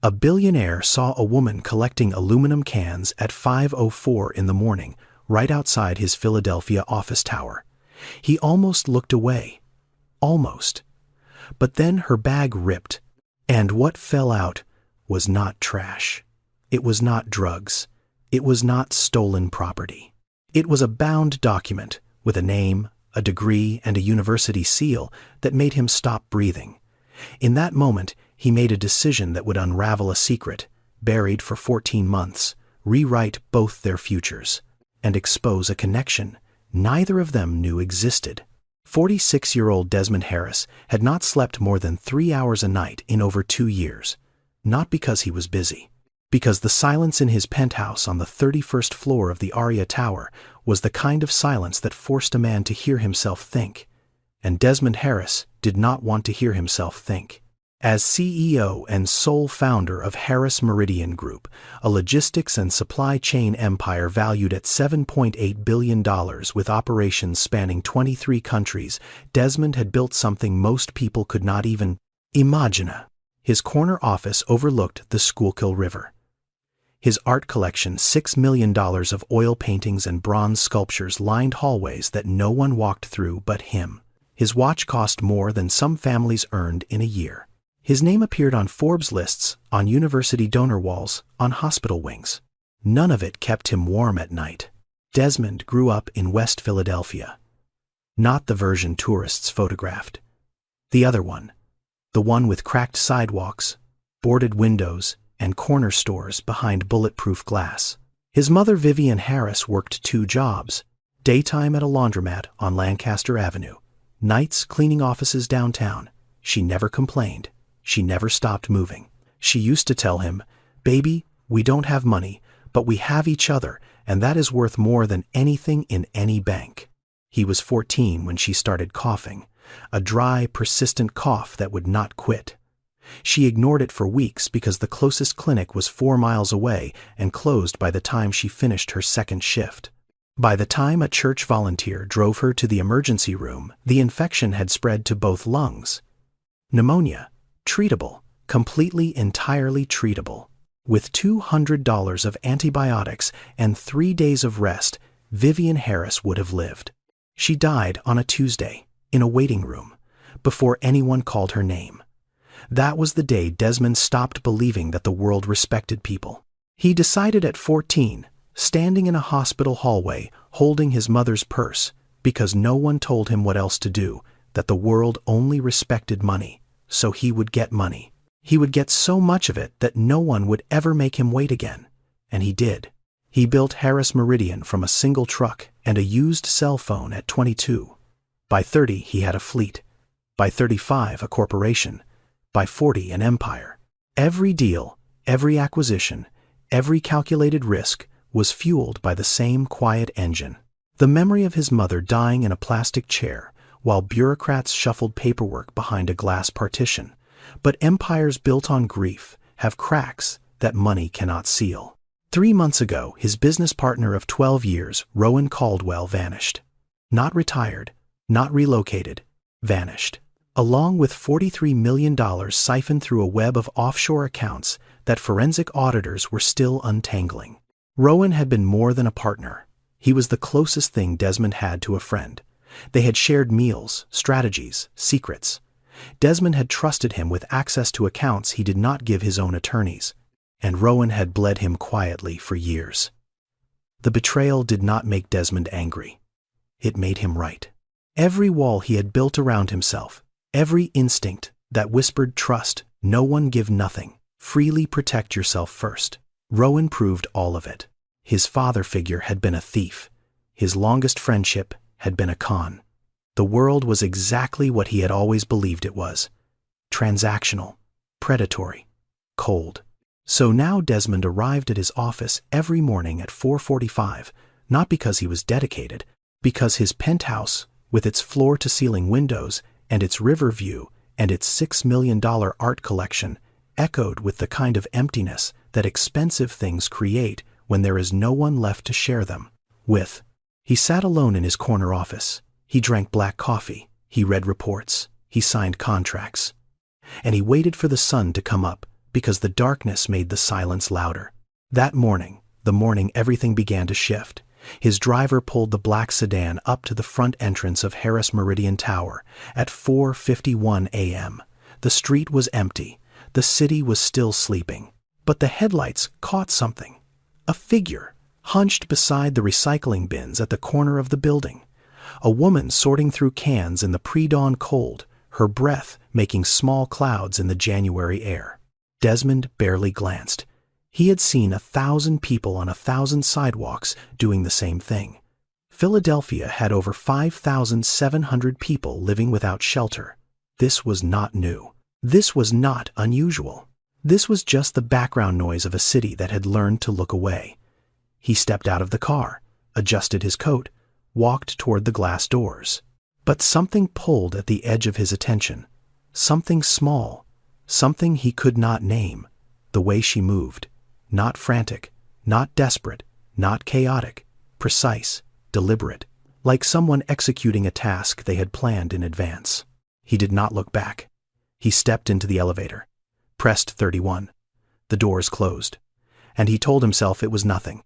A billionaire saw a woman collecting aluminum cans at 5:04 in the morning, right outside his Philadelphia office tower. He almost looked away. Almost. But then her bag ripped, and what fell out was not trash. It was not drugs. It was not stolen property. It was a bound document with a name, a degree, and a university seal that made him stop breathing. In that moment, he made a decision that would unravel a secret, buried for 14 months, rewrite both their futures, and expose a connection neither of them knew existed. 46-year-old Desmond Harris had not slept more than 3 hours a night in over 2 years, not because he was busy, because the silence in his penthouse on the 31st floor of the Aria Tower was the kind of silence that forced a man to hear himself think, and Desmond Harris did not want to hear himself think. As CEO and sole founder of Harris Meridian Group, a logistics and supply chain empire valued at $7.8 billion with operations spanning 23 countries, Desmond had built something most people could not even imagine. His corner office overlooked the Schuylkill River. His art collection, $6 million of oil paintings and bronze sculptures, lined hallways that no one walked through but him. His watch cost more than some families earned in a year. His name appeared on Forbes lists, on university donor walls, on hospital wings. None of it kept him warm at night. Desmond grew up in West Philadelphia. Not the version tourists photographed. The other one. The one with cracked sidewalks, boarded windows, and corner stores behind bulletproof glass. His mother, Vivian Harris, worked 2 jobs. Daytime at a laundromat on Lancaster Avenue. Nights cleaning offices downtown. She never complained. She never stopped moving. She used to tell him, "Baby, we don't have money, but we have each other, and that is worth more than anything in any bank." He was 14 when she started coughing, a dry, persistent cough that would not quit. She ignored it for weeks because the closest clinic was 4 miles away and closed by the time she finished her second shift. By the time a church volunteer drove her to the emergency room, the infection had spread to both lungs. Pneumonia. Treatable. Completely, entirely treatable. With $200 of antibiotics and 3 days of rest, Vivian Harris would have lived. She died on a Tuesday, in a waiting room, before anyone called her name. That was the day Desmond stopped believing that the world respected people. He decided at 14, standing in a hospital hallway, holding his mother's purse, because no one told him what else to do, that the world only respected money, so he would get money. He would get so much of it that no one would ever make him wait again. And he did. He built Harris Meridian from a single truck and a used cell phone at 22. By 30, he had a fleet. By 35, a corporation. By 40, an empire. Every deal, every acquisition, every calculated risk was fueled by the same quiet engine. The memory of his mother dying in a plastic chair while bureaucrats shuffled paperwork behind a glass partition. But empires built on grief have cracks that money cannot seal. 3 months ago, his business partner of 12 years, Rowan Caldwell, vanished. Not retired, not relocated, vanished. Along with $43 million siphoned through a web of offshore accounts that forensic auditors were still untangling. Rowan had been more than a partner. He was the closest thing Desmond had to a friend. They had shared meals, strategies, secrets. Desmond had trusted him with access to accounts he did not give his own attorneys, and Rowan had bled him quietly for years. The betrayal did not make Desmond angry. It made him right. Every wall he had built around himself, every instinct that whispered trust, no one give nothing, freely protect yourself first. Rowan proved all of it. His father figure had been a thief. His longest friendship had been a con. The world was exactly what he had always believed it was. Transactional, predatory, cold. So now Desmond arrived at his office every morning at 4:45, not because he was dedicated, because his penthouse, with its floor-to-ceiling windows and its river view and its $6 million art collection, echoed with the kind of emptiness that expensive things create when there is no one left to share them with. He sat alone in his corner office. He drank black coffee. He read reports. He signed contracts. And he waited for the sun to come up, because the darkness made the silence louder. That morning, the morning everything began to shift, his driver pulled the black sedan up to the front entrance of Harris Meridian Tower at 4:51 a.m. The street was empty, the city was still sleeping. But the headlights caught something. A figure, hunched beside the recycling bins at the corner of the building. A woman sorting through cans in the pre-dawn cold, her breath making small clouds in the January air. Desmond barely glanced. He had seen 1,000 people on 1,000 sidewalks doing the same thing. Philadelphia had over 5,700 people living without shelter. This was not new. This was not unusual. This was just the background noise of a city that had learned to look away. He stepped out of the car, adjusted his coat, walked toward the glass doors. But something pulled at the edge of his attention. Something small, something he could not name. The way she moved. Not frantic, not desperate, not chaotic, precise, deliberate, like someone executing a task they had planned in advance. He did not look back. He stepped into the elevator, pressed 31. The doors closed, and he told himself it was nothing.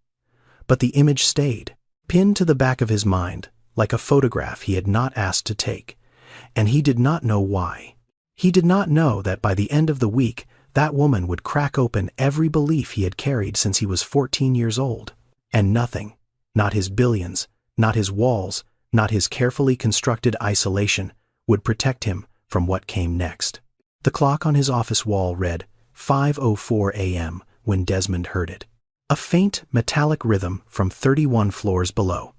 But the image stayed, pinned to the back of his mind, like a photograph he had not asked to take, and he did not know why. He did not know that by the end of the week, that woman would crack open every belief he had carried since he was 14 years old. And nothing, not his billions, not his walls, not his carefully constructed isolation, would protect him from what came next. The clock on his office wall read 5:04 a.m. when Desmond heard it. A faint, metallic rhythm from 31 floors below.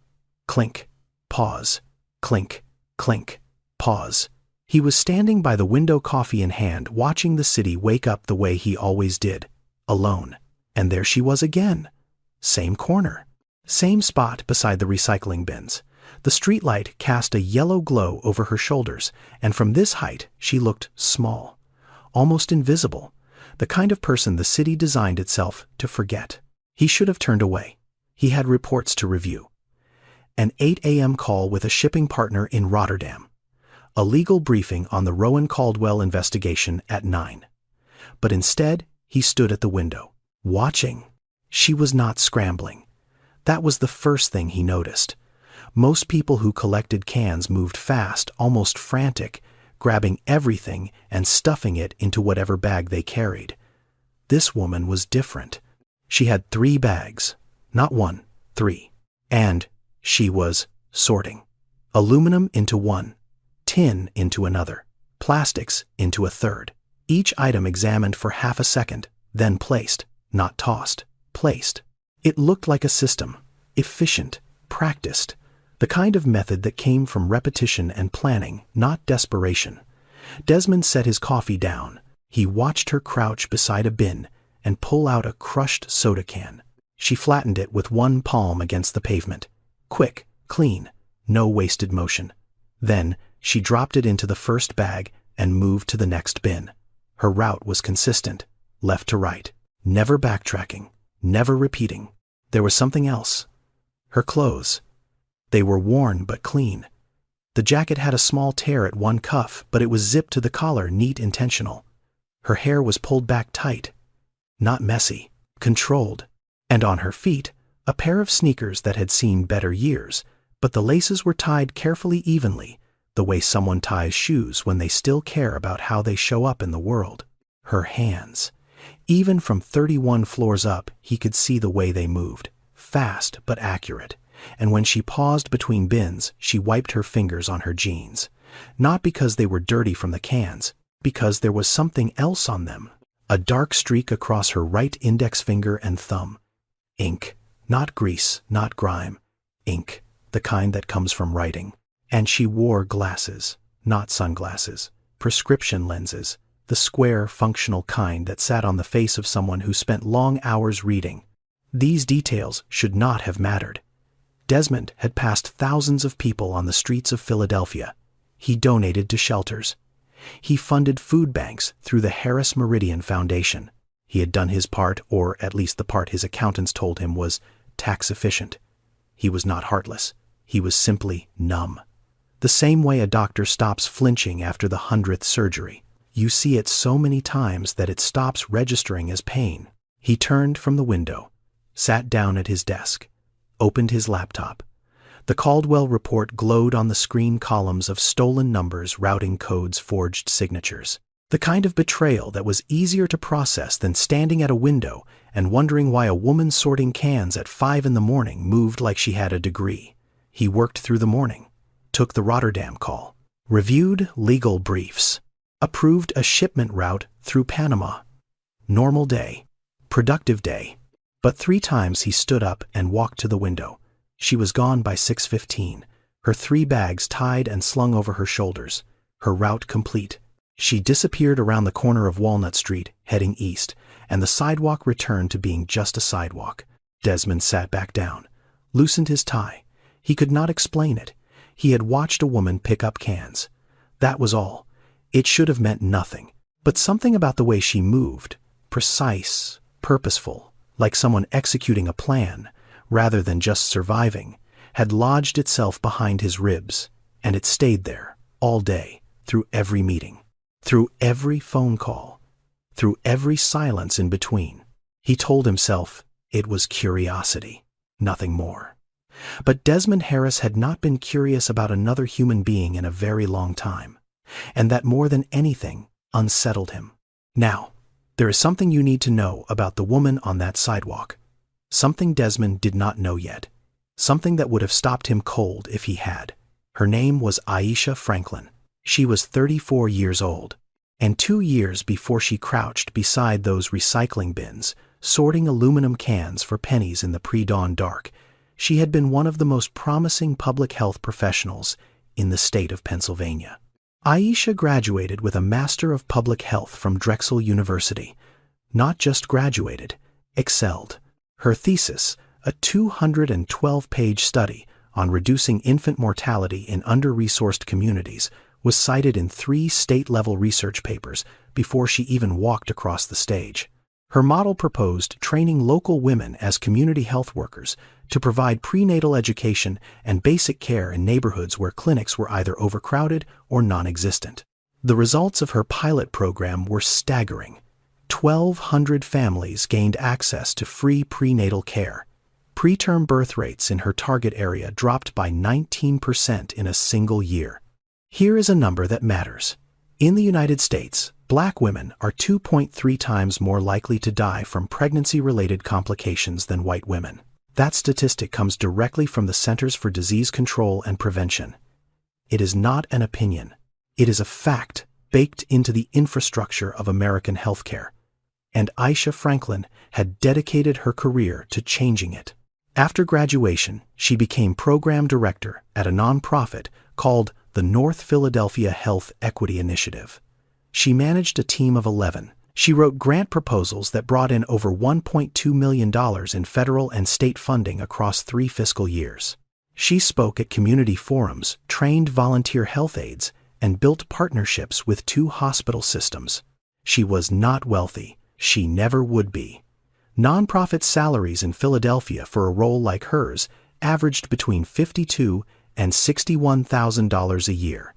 Clink, pause, clink, clink, pause. He was standing by the window, coffee in hand, watching the city wake up the way he always did, alone. And there she was again. Same corner. Same spot beside the recycling bins. The streetlight cast a yellow glow over her shoulders, and from this height she looked small, almost invisible, the kind of person the city designed itself to forget. He should have turned away. He had reports to review. An 8 a.m. call with a shipping partner in Rotterdam. A legal briefing on the Rowan Caldwell investigation at 9. But instead, he stood at the window, watching. She was not scrambling. That was the first thing he noticed. Most people who collected cans moved fast, almost frantic, grabbing everything and stuffing it into whatever bag they carried. This woman was different. She had 3 bags, not 1, 3. And she was sorting. Aluminum into one. Tin into another, plastics into a third. Each item examined for half a second, then placed, not tossed, placed. It looked like a system, efficient, practiced, the kind of method that came from repetition and planning, not desperation. Desmond set his coffee down. He watched her crouch beside a bin and pull out a crushed soda can. She flattened it with one palm against the pavement. Quick, clean, no wasted motion. Then, she dropped it into the first bag and moved to the next bin. Her route was consistent, left to right, never backtracking, never repeating. There was something else. Her clothes. They were worn but clean. The jacket had a small tear at one cuff, but it was zipped to the collar, neat, intentional. Her hair was pulled back tight, not messy, controlled. And on her feet, a pair of sneakers that had seen better years, but the laces were tied carefully, evenly, the way someone ties shoes when they still care about how they show up in the world. Her hands. Even from 31 floors up, he could see the way they moved, fast but accurate. And when she paused between bins, she wiped her fingers on her jeans. Not because they were dirty from the cans, because there was something else on them. A dark streak across her right index finger and thumb. Ink. Not grease, not grime. Ink. The kind that comes from writing. And she wore glasses, not sunglasses, prescription lenses, the square, functional kind that sat on the face of someone who spent long hours reading. These details should not have mattered. Desmond had passed thousands of people on the streets of Philadelphia. He donated to shelters. He funded food banks through the Harris Meridian Foundation. He had done his part, or at least the part his accountants told him was tax efficient. He was not heartless. He was simply numb. The same way a doctor stops flinching after the 100th surgery. You see it so many times that it stops registering as pain. He turned from the window, sat down at his desk, opened his laptop. The Caldwell report glowed on the screen, columns of stolen numbers, routing codes, forged signatures. The kind of betrayal that was easier to process than standing at a window and wondering why a woman sorting cans at 5 in the morning moved like she had a degree. He worked through the morning, took the Rotterdam call, reviewed legal briefs, approved a shipment route through Panama. Normal day, productive day. But 3 times he stood up and walked to the window. She was gone by 6:15, her 3 bags tied and slung over her shoulders, her route complete. She disappeared around the corner of Walnut Street, heading east, and the sidewalk returned to being just a sidewalk. Desmond sat back down, loosened his tie. He could not explain it. He had watched a woman pick up cans. That was all. It should have meant nothing. But something about the way she moved, precise, purposeful, like someone executing a plan, rather than just surviving, had lodged itself behind his ribs, and it stayed there, all day, through every meeting, through every phone call, through every silence in between. He told himself it was curiosity, nothing more. But Desmond Harris had not been curious about another human being in a very long time, and that more than anything unsettled him. Now, there is something you need to know about the woman on that sidewalk. Something Desmond did not know yet. Something that would have stopped him cold if he had. Her name was Aisha Franklin. She was 34 years old, and 2 years before she crouched beside those recycling bins, sorting aluminum cans for pennies in the pre-dawn dark, she had been one of the most promising public health professionals in the state of Pennsylvania. Aisha graduated with a Master of Public Health from Drexel University. Not just graduated, excelled. Her thesis, a 212-page study on reducing infant mortality in under-resourced communities, was cited in 3 state-level research papers before she even walked across the stage. Her model proposed training local women as community health workers to provide prenatal education and basic care in neighborhoods where clinics were either overcrowded or non-existent. The results of her pilot program were staggering. 1,200 families gained access to free prenatal care. Preterm birth rates in her target area dropped by 19% in a single year. Here is a number that matters. In the United States, Black women are 2.3 times more likely to die from pregnancy-related complications than white women. That statistic comes directly from the Centers for Disease Control and Prevention. It is not an opinion. It is a fact baked into the infrastructure of American healthcare. And Aisha Franklin had dedicated her career to changing it. After graduation, she became program director at a nonprofit called the North Philadelphia Health Equity Initiative. She managed a team of 11. She wrote grant proposals that brought in over $1.2 million in federal and state funding across 3 fiscal years. She spoke at community forums, trained volunteer health aides, and built partnerships with 2 hospital systems. She was not wealthy. She never would be. Nonprofit salaries in Philadelphia for a role like hers averaged between $52,000 and $61,000 a year.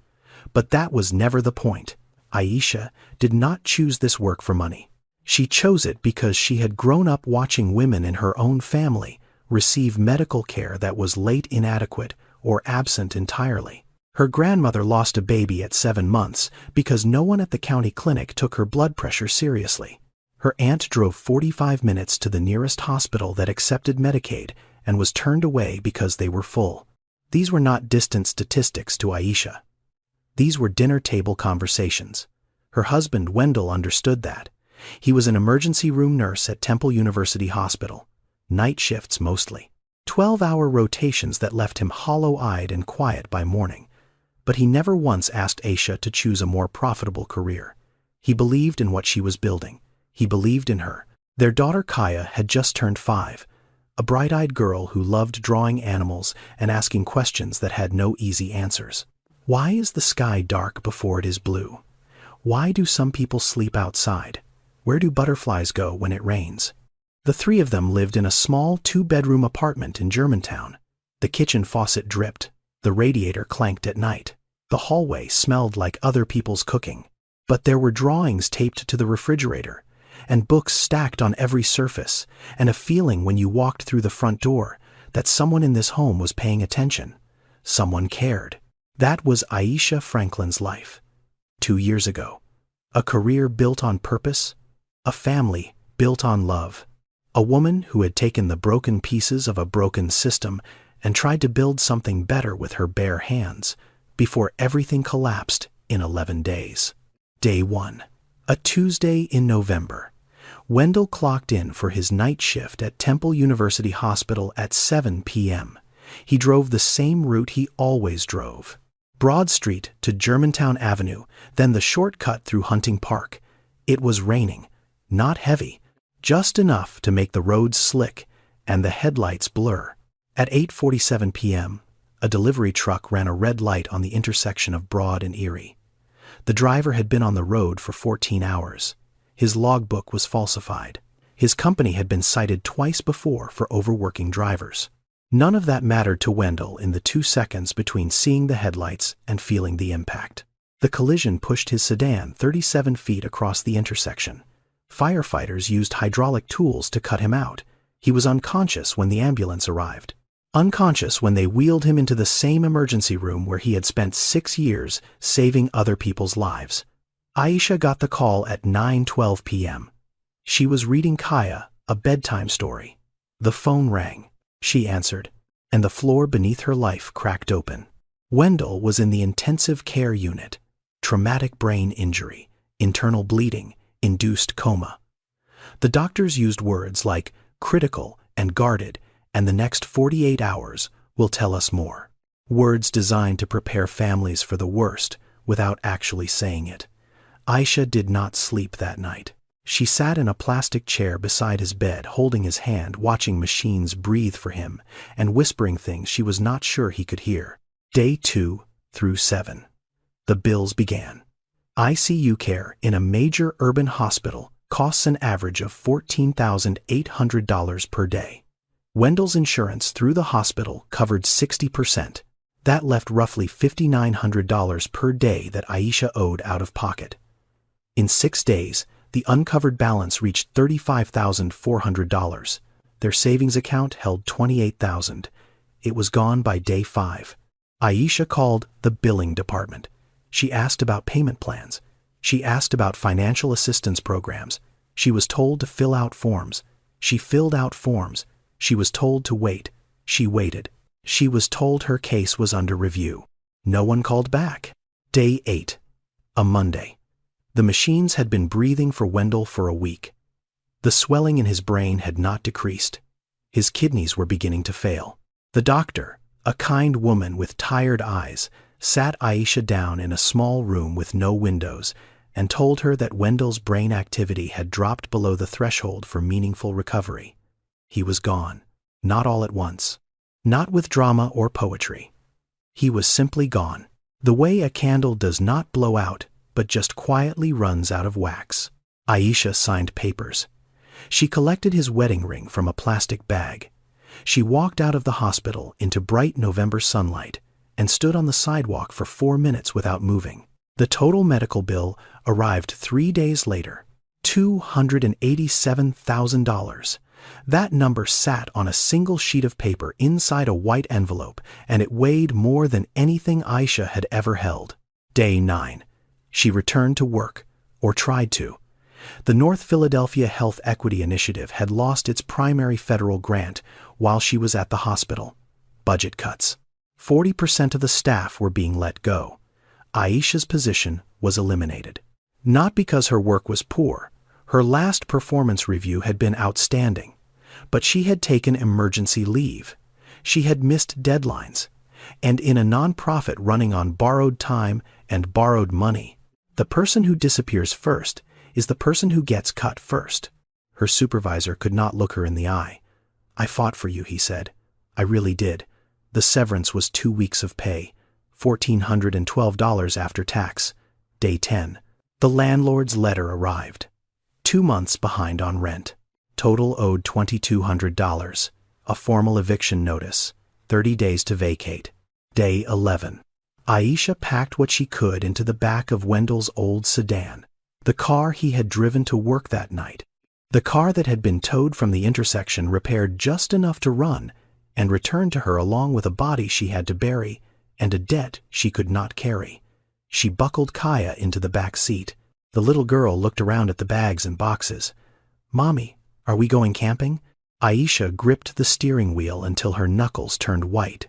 But that was never the point. Aisha did not choose this work for money. She chose it because she had grown up watching women in her own family receive medical care that was late, inadequate, or absent entirely. Her grandmother lost a baby at 7 months because no one at the county clinic took her blood pressure seriously. Her aunt drove 45 minutes to the nearest hospital that accepted Medicaid and was turned away because they were full. These were not distant statistics to Aisha. These were dinner table conversations. Her husband, Wendell, understood that. He was an emergency room nurse at Temple University Hospital. Night shifts mostly. 12-hour rotations that left him hollow-eyed and quiet by morning. But he never once asked Aisha to choose a more profitable career. He believed in what she was building. He believed in her. Their daughter Kaya had just turned 5, a bright-eyed girl who loved drawing animals and asking questions that had no easy answers. Why is the sky dark before it is blue? Why do some people sleep outside? Where do butterflies go when it rains? The 3 of them lived in a small 2-bedroom apartment in Germantown. The kitchen faucet dripped. The radiator clanked at night. The hallway smelled like other people's cooking. But there were drawings taped to the refrigerator, and books stacked on every surface, and a feeling when you walked through the front door that someone in this home was paying attention. Someone cared. That was Aisha Franklin's life. 2 years ago. A career built on purpose, a family built on love. A woman who had taken the broken pieces of a broken system and tried to build something better with her bare hands before everything collapsed in 11 days. Day 1. A Tuesday in November. Wendell clocked in for his night shift at Temple University Hospital at 7 p.m. He drove the same route he always drove. Broad Street to Germantown Avenue, then the shortcut through Hunting Park. It was raining, not heavy, just enough to make the roads slick and the headlights blur. At 8:47 p.m., a delivery truck ran a red light on the intersection of Broad and Erie. The driver had been on the road for 14 hours. His logbook was falsified. His company had been cited twice before for overworking drivers. None of that mattered to Wendell in the 2 seconds between seeing the headlights and feeling the impact. The collision pushed his sedan 37 feet across the intersection. Firefighters used hydraulic tools to cut him out. He was unconscious when the ambulance arrived. Unconscious when they wheeled him into the same emergency room where he had spent 6 years saving other people's lives. Aisha got the call at 9:12 p.m. She was reading Kaya, a bedtime story. The phone rang. She answered, and the floor beneath her life cracked open. Wendell was in the intensive care unit. Traumatic brain injury, internal bleeding, induced coma. The doctors used words like critical and guarded, and the next 48 hours will tell us more. Words designed to prepare families for the worst without actually saying it. Aisha did not sleep that night. She sat in a plastic chair beside his bed, holding his hand, watching machines breathe for him, and whispering things she was not sure he could hear. Day 2 through 7. The bills began. ICU care in a major urban hospital costs an average of $14,800 per day. Wendell's insurance through the hospital covered 60%. That left roughly $5,900 per day that Aisha owed out of pocket. In 6 days, the uncovered balance reached $35,400. Their savings account held $28,000. It was gone by day 5. Aisha called the billing department. She asked about payment plans. She asked about financial assistance programs. She was told to fill out forms. She filled out forms. She was told to wait. She waited. She was told her case was under review. No one called back. Day 8. A Monday. The machines had been breathing for Wendell for a week. The swelling in his brain had not decreased. His kidneys were beginning to fail. The doctor, a kind woman with tired eyes, sat Aisha down in a small room with no windows and told her that Wendell's brain activity had dropped below the threshold for meaningful recovery. He was gone, not all at once, not with drama or poetry. He was simply gone, the way a candle does not blow out but just quietly runs out of wax. Aisha signed papers. She collected his wedding ring from a plastic bag. She walked out of the hospital into bright November sunlight and stood on the sidewalk for 4 minutes without moving. The total medical bill arrived 3 days later, $287,000. That number sat on a single sheet of paper inside a white envelope, and it weighed more than anything Aisha had ever held. Day 9. She returned to work, or tried to. The North Philadelphia Health Equity Initiative had lost its primary federal grant while she was at the hospital. Budget cuts. 40% of the staff were being let go. Aisha's position was eliminated. Not because her work was poor. Her last performance review had been outstanding. But she had taken emergency leave. She had missed deadlines. And in a nonprofit running on borrowed time and borrowed money, the person who disappears first is the person who gets cut first. Her supervisor could not look her in the eye. "I fought for you," he said. "I really did. The severance was 2 weeks of pay, $1,412 after tax." Day 10. The landlord's letter arrived. 2 months behind on rent. Total owed $2,200. A formal eviction notice. 30 days to vacate. Day 11. Aisha packed what she could into the back of Wendell's old sedan, the car he had driven to work that night, the car that had been towed from the intersection, repaired just enough to run, and returned to her along with a body she had to bury and a debt she could not carry. She buckled Kaya into the back seat. The little girl looked around at the bags and boxes. "Mommy, are we going camping?" Aisha gripped the steering wheel until her knuckles turned white.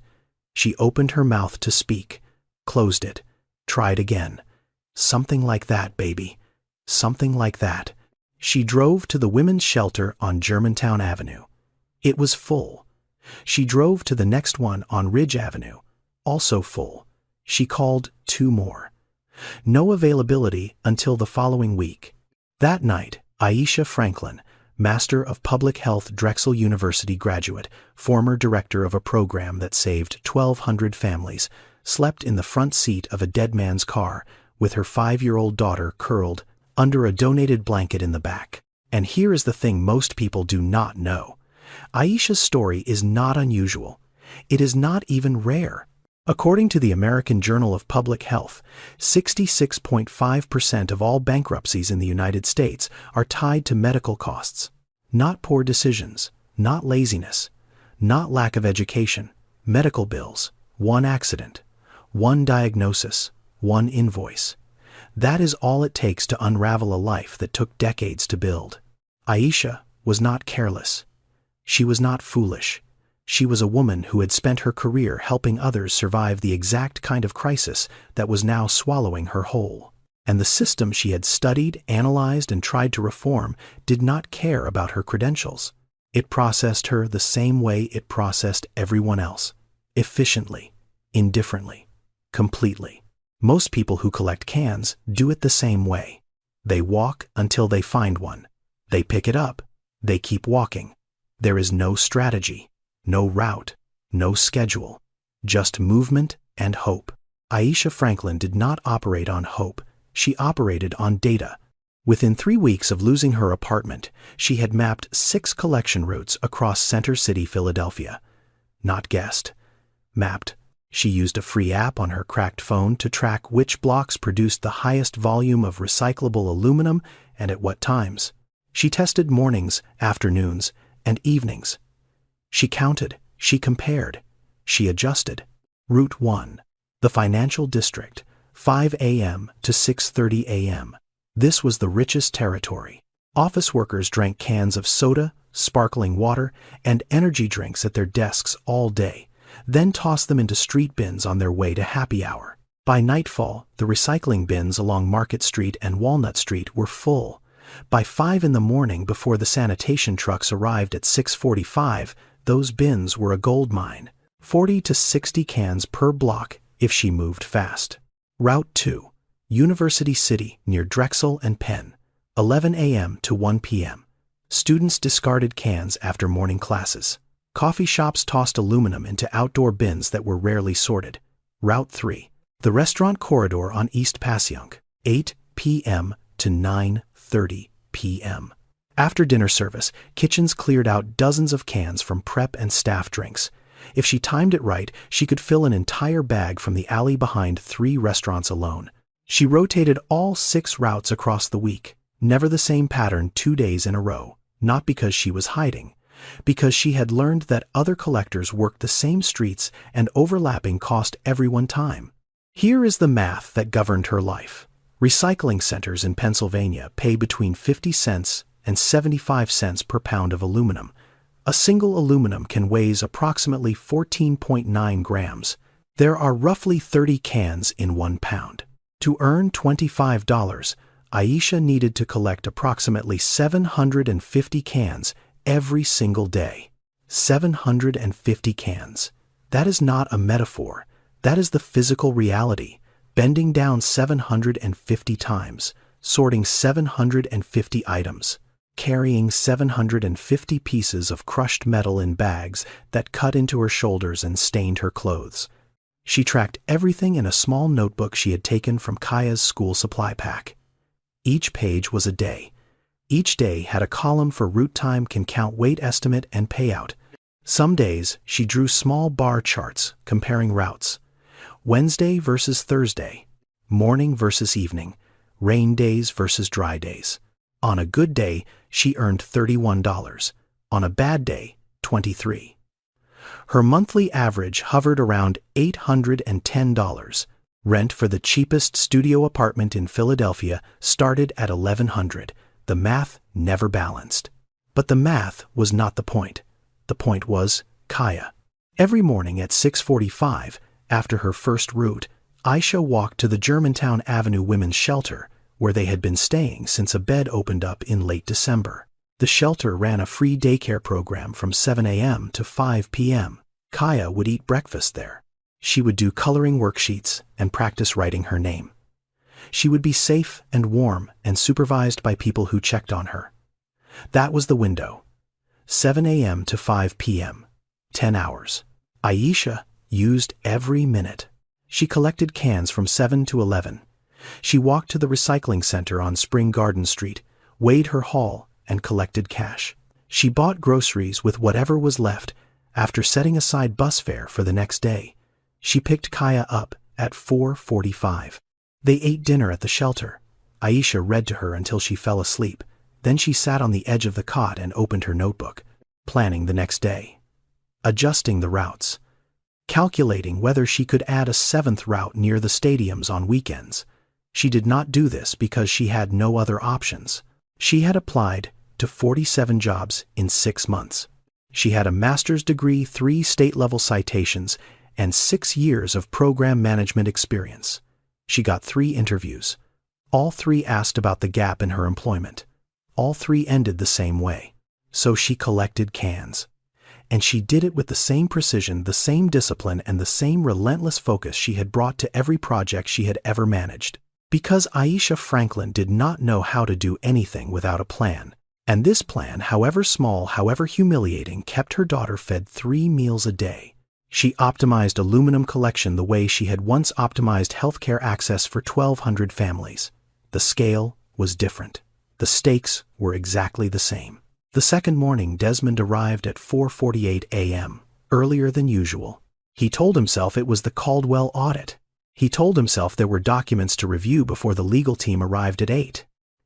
She opened her mouth to speak, closed it, tried again. "Something like that, baby. Something like that." She drove to the women's shelter on Germantown Avenue. It was full. She drove to the next one on Ridge Avenue, also full. She called 2 more. No availability until the following week. That night, Aisha Franklin, Master of Public Health, Drexel University graduate, former director of a program that saved 1,200 families, slept in the front seat of a dead man's car with her 5-year-old daughter curled under a donated blanket in the back. And here is the thing most people do not know. Aisha's story is not unusual. It is not even rare. According to the American Journal of Public Health, 66.5% of all bankruptcies in the United States are tied to medical costs. Not poor decisions, not laziness, not lack of education. Medical bills, 1 accident, 1 diagnosis, 1 invoice. That is all it takes to unravel a life that took decades to build. Aisha was not careless. She was not foolish. She was a woman who had spent her career helping others survive the exact kind of crisis that was now swallowing her whole. And the system she had studied, analyzed, and tried to reform did not care about her credentials. It processed her the same way it processed everyone else. Efficiently, indifferently, completely. Most people who collect cans do it the same way. They walk until they find one. They pick it up. They keep walking. There is no strategy. No route, no schedule, just movement and hope. Aisha Franklin did not operate on hope. She operated on data. Within 3 weeks of losing her apartment, she had mapped 6 collection routes across Center City, Philadelphia. Not guessed. Mapped. She used a free app on her cracked phone to track which blocks produced the highest volume of recyclable aluminum and at what times. She tested mornings, afternoons, and evenings. She counted, she compared, she adjusted. Route 1. The Financial District, 5 a.m. to 6:30 a.m. This was the richest territory. Office workers drank cans of soda, sparkling water, and energy drinks at their desks all day, then tossed them into street bins on their way to happy hour. By nightfall, the recycling bins along Market Street and Walnut Street were full. By 5 in the morning, before the sanitation trucks arrived at 6:45, those bins were a gold mine. 40 to 60 cans per block if she moved fast. Route 2. University City near Drexel and Penn. 11 a.m. to 1 p.m. Students discarded cans after morning classes. Coffee shops tossed aluminum into outdoor bins that were rarely sorted. Route 3. The restaurant corridor on East Passyunk. 8 p.m. to 9:30 p.m. After dinner service, kitchens cleared out dozens of cans from prep and staff drinks. If she timed it right, she could fill an entire bag from the alley behind 3 restaurants alone. She rotated all 6 routes across the week, never the same pattern 2 days in a row, not because she was hiding, because she had learned that other collectors worked the same streets and overlapping cost everyone time. Here is the math that governed her life. Recycling centers in Pennsylvania pay between 50 cents and 75 cents per pound of aluminum. A single aluminum can weigh approximately 14.9 grams. There are roughly 30 cans in 1 pound. To earn $25, Aisha needed to collect approximately 750 cans every single day. 750 cans. That is not a metaphor. That is the physical reality. Bending down 750 times, sorting 750 items, carrying 750 pieces of crushed metal in bags that cut into her shoulders and stained her clothes. She tracked everything in a small notebook she had taken from Kaya's school supply pack. Each page was a day. Each day had a column for route time, can count, weight estimate, and payout. Some days she drew small bar charts comparing routes. Wednesday versus Thursday, morning versus evening, rain days versus dry days. On a good day, she earned $31. On a bad day, $23. Her monthly average hovered around $810. Rent for the cheapest studio apartment in Philadelphia started at $1,100. The math never balanced. But the math was not the point. The point was Kaya. Every morning at 6:45, after her first route, Aisha walked to the Germantown Avenue Women's Shelter, where they had been staying since a bed opened up in late December. The shelter ran a free daycare program from 7 a.m. to 5 p.m. Kaya would eat breakfast there. She would do coloring worksheets and practice writing her name. She would be safe and warm and supervised by people who checked on her. That was the window. 7 a.m. to 5 p.m. 10 hours. Aisha used every minute. She collected cans from 7 to 11. She walked to the recycling center on Spring Garden Street, weighed her haul, and collected cash. She bought groceries with whatever was left after setting aside bus fare for the next day. She picked Kaya up at 4:45. They ate dinner at the shelter. Aisha read to her until she fell asleep. Then she sat on the edge of the cot and opened her notebook, planning the next day, adjusting the routes, calculating whether she could add a seventh route near the stadiums on weekends. She did not do this because she had no other options. She had applied to 47 jobs in 6 months. She had a master's degree, 3 state-level citations, and 6 years of program management experience. She got 3 interviews. All 3 asked about the gap in her employment. All 3 ended the same way. So she collected cans. And she did it with the same precision, the same discipline, and the same relentless focus she had brought to every project she had ever managed. Because Aisha Franklin did not know how to do anything without a plan. And this plan, however small, however humiliating, kept her daughter fed 3 meals a day. She optimized aluminum collection the way she had once optimized healthcare access for 1,200 families. The scale was different. The stakes were exactly the same. The second morning, Desmond arrived at 4:48 a.m., earlier than usual. He told himself it was the Caldwell audit. He told himself there were documents to review before the legal team arrived at 8.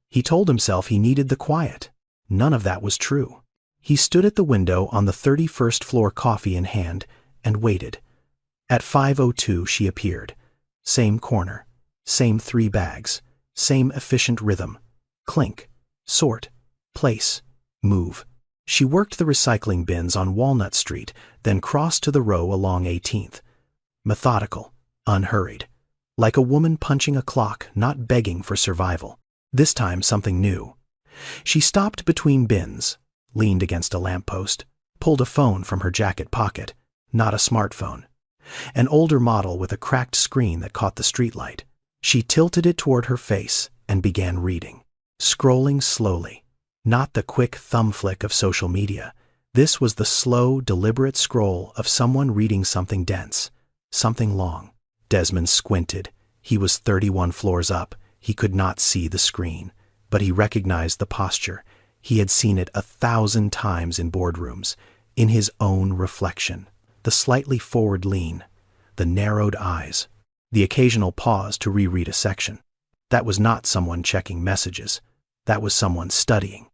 He told himself he needed the quiet. None of that was true. He stood at the window on the 31st floor, coffee in hand, and waited. At 5:02 she appeared. Same corner, same 3 bags, same efficient rhythm. Clink, sort, place, move. She worked the recycling bins on Walnut Street, then crossed to the row along 18th. Methodical, unhurried. Like a woman punching a clock, not begging for survival. This time something new. She stopped between bins, leaned against a lamppost, pulled a phone from her jacket pocket. Not a smartphone. An older model with a cracked screen that caught the streetlight. She tilted it toward her face and began reading. Scrolling slowly. Not the quick thumb flick of social media. This was the slow, deliberate scroll of someone reading something dense, something long. Desmond squinted. He was 31 floors up. He could not see the screen, but he recognized the posture. He had seen it 1,000 times in boardrooms, in his own reflection. The slightly forward lean, the narrowed eyes, the occasional pause to reread a section. That was not someone checking messages. That was someone studying.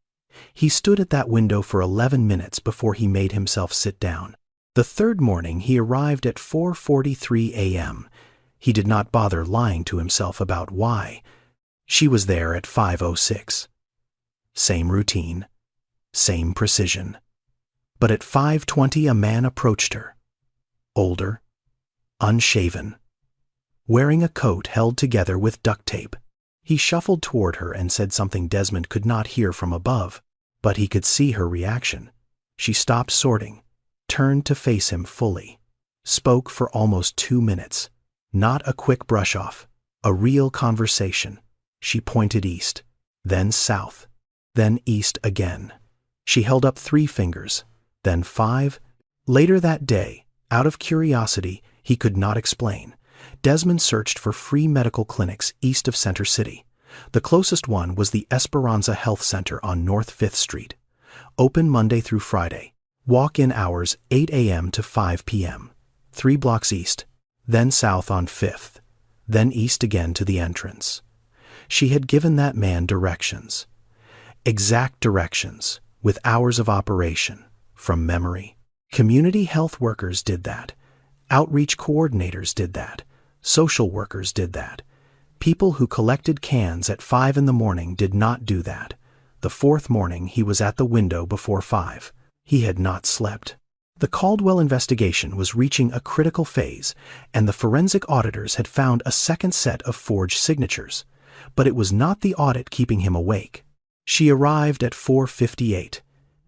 He stood at that window for 11 minutes before he made himself sit down. The third morning he arrived at 4:43 a.m. He did not bother lying to himself about why. She was there at 5:06. Same routine, same precision. But at 5:20 a man approached her. Older, unshaven, wearing a coat held together with duct tape. He shuffled toward her and said something Desmond could not hear from above, but he could see her reaction. She stopped sorting, turned to face him fully, spoke for almost 2 minutes. Not a quick brush-off, a real conversation. She pointed east, then south, then east again. She held up 3 fingers, then 5. Later that day, out of curiosity he could not explain, Desmond searched for free medical clinics east of Center City. The closest one was the Esperanza Health Center on North 5th Street. Open Monday through Friday. Walk-in hours 8 a.m. to 5 p.m. 3 blocks east. then south on 5th, then east again to the entrance. She had given that man directions. Exact directions, with hours of operation, from memory. Community health workers did that. Outreach coordinators did that. Social workers did that. People who collected cans at 5 in the morning did not do that. The 4th morning he was at the window before 5. He had not slept. The Caldwell investigation was reaching a critical phase, and the forensic auditors had found a second set of forged signatures. But it was not the audit keeping him awake. She arrived at 4:58,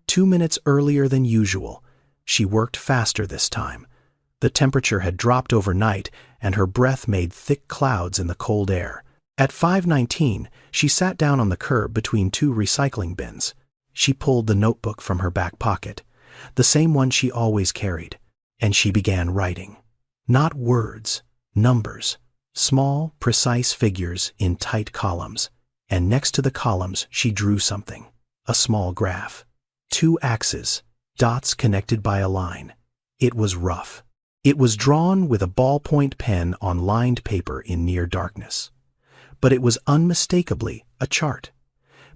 2 minutes earlier than usual. She worked faster this time. The temperature had dropped overnight, and her breath made thick clouds in the cold air. At 5:19, she sat down on the curb between 2 recycling bins. She pulled the notebook from her back pocket, the same one she always carried, and she began writing. Not words, numbers, small, precise figures in tight columns, and next to the columns she drew something, a small graph. 2 axes, dots connected by a line. It was rough. It was drawn with a ballpoint pen on lined paper in near darkness. But it was unmistakably a chart.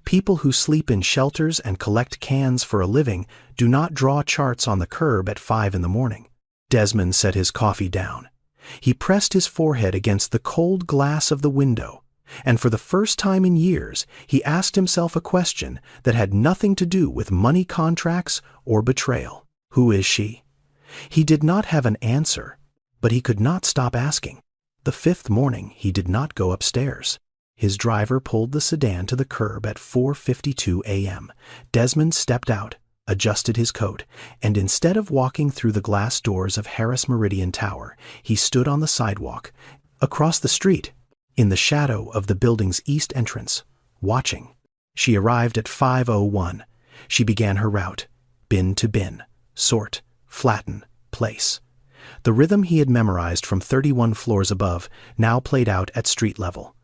People who sleep in shelters and collect cans for a living do not draw charts on the curb at 5 in the morning. Desmond set his coffee down. He pressed his forehead against the cold glass of the window, and for the first time in years he asked himself a question that had nothing to do with money contracts or betrayal. Who is she? He did not have an answer, but he could not stop asking. The 5th morning he did not go upstairs. His driver pulled the sedan to the curb at 4:52 a.m. Desmond stepped out, adjusted his coat, and instead of walking through the glass doors of Harris Meridian Tower, he stood on the sidewalk, across the street, in the shadow of the building's east entrance, watching. She arrived at 5:01. She began her route, bin to bin, sort, flatten, place. The rhythm he had memorized from 31 floors above now played out at street level.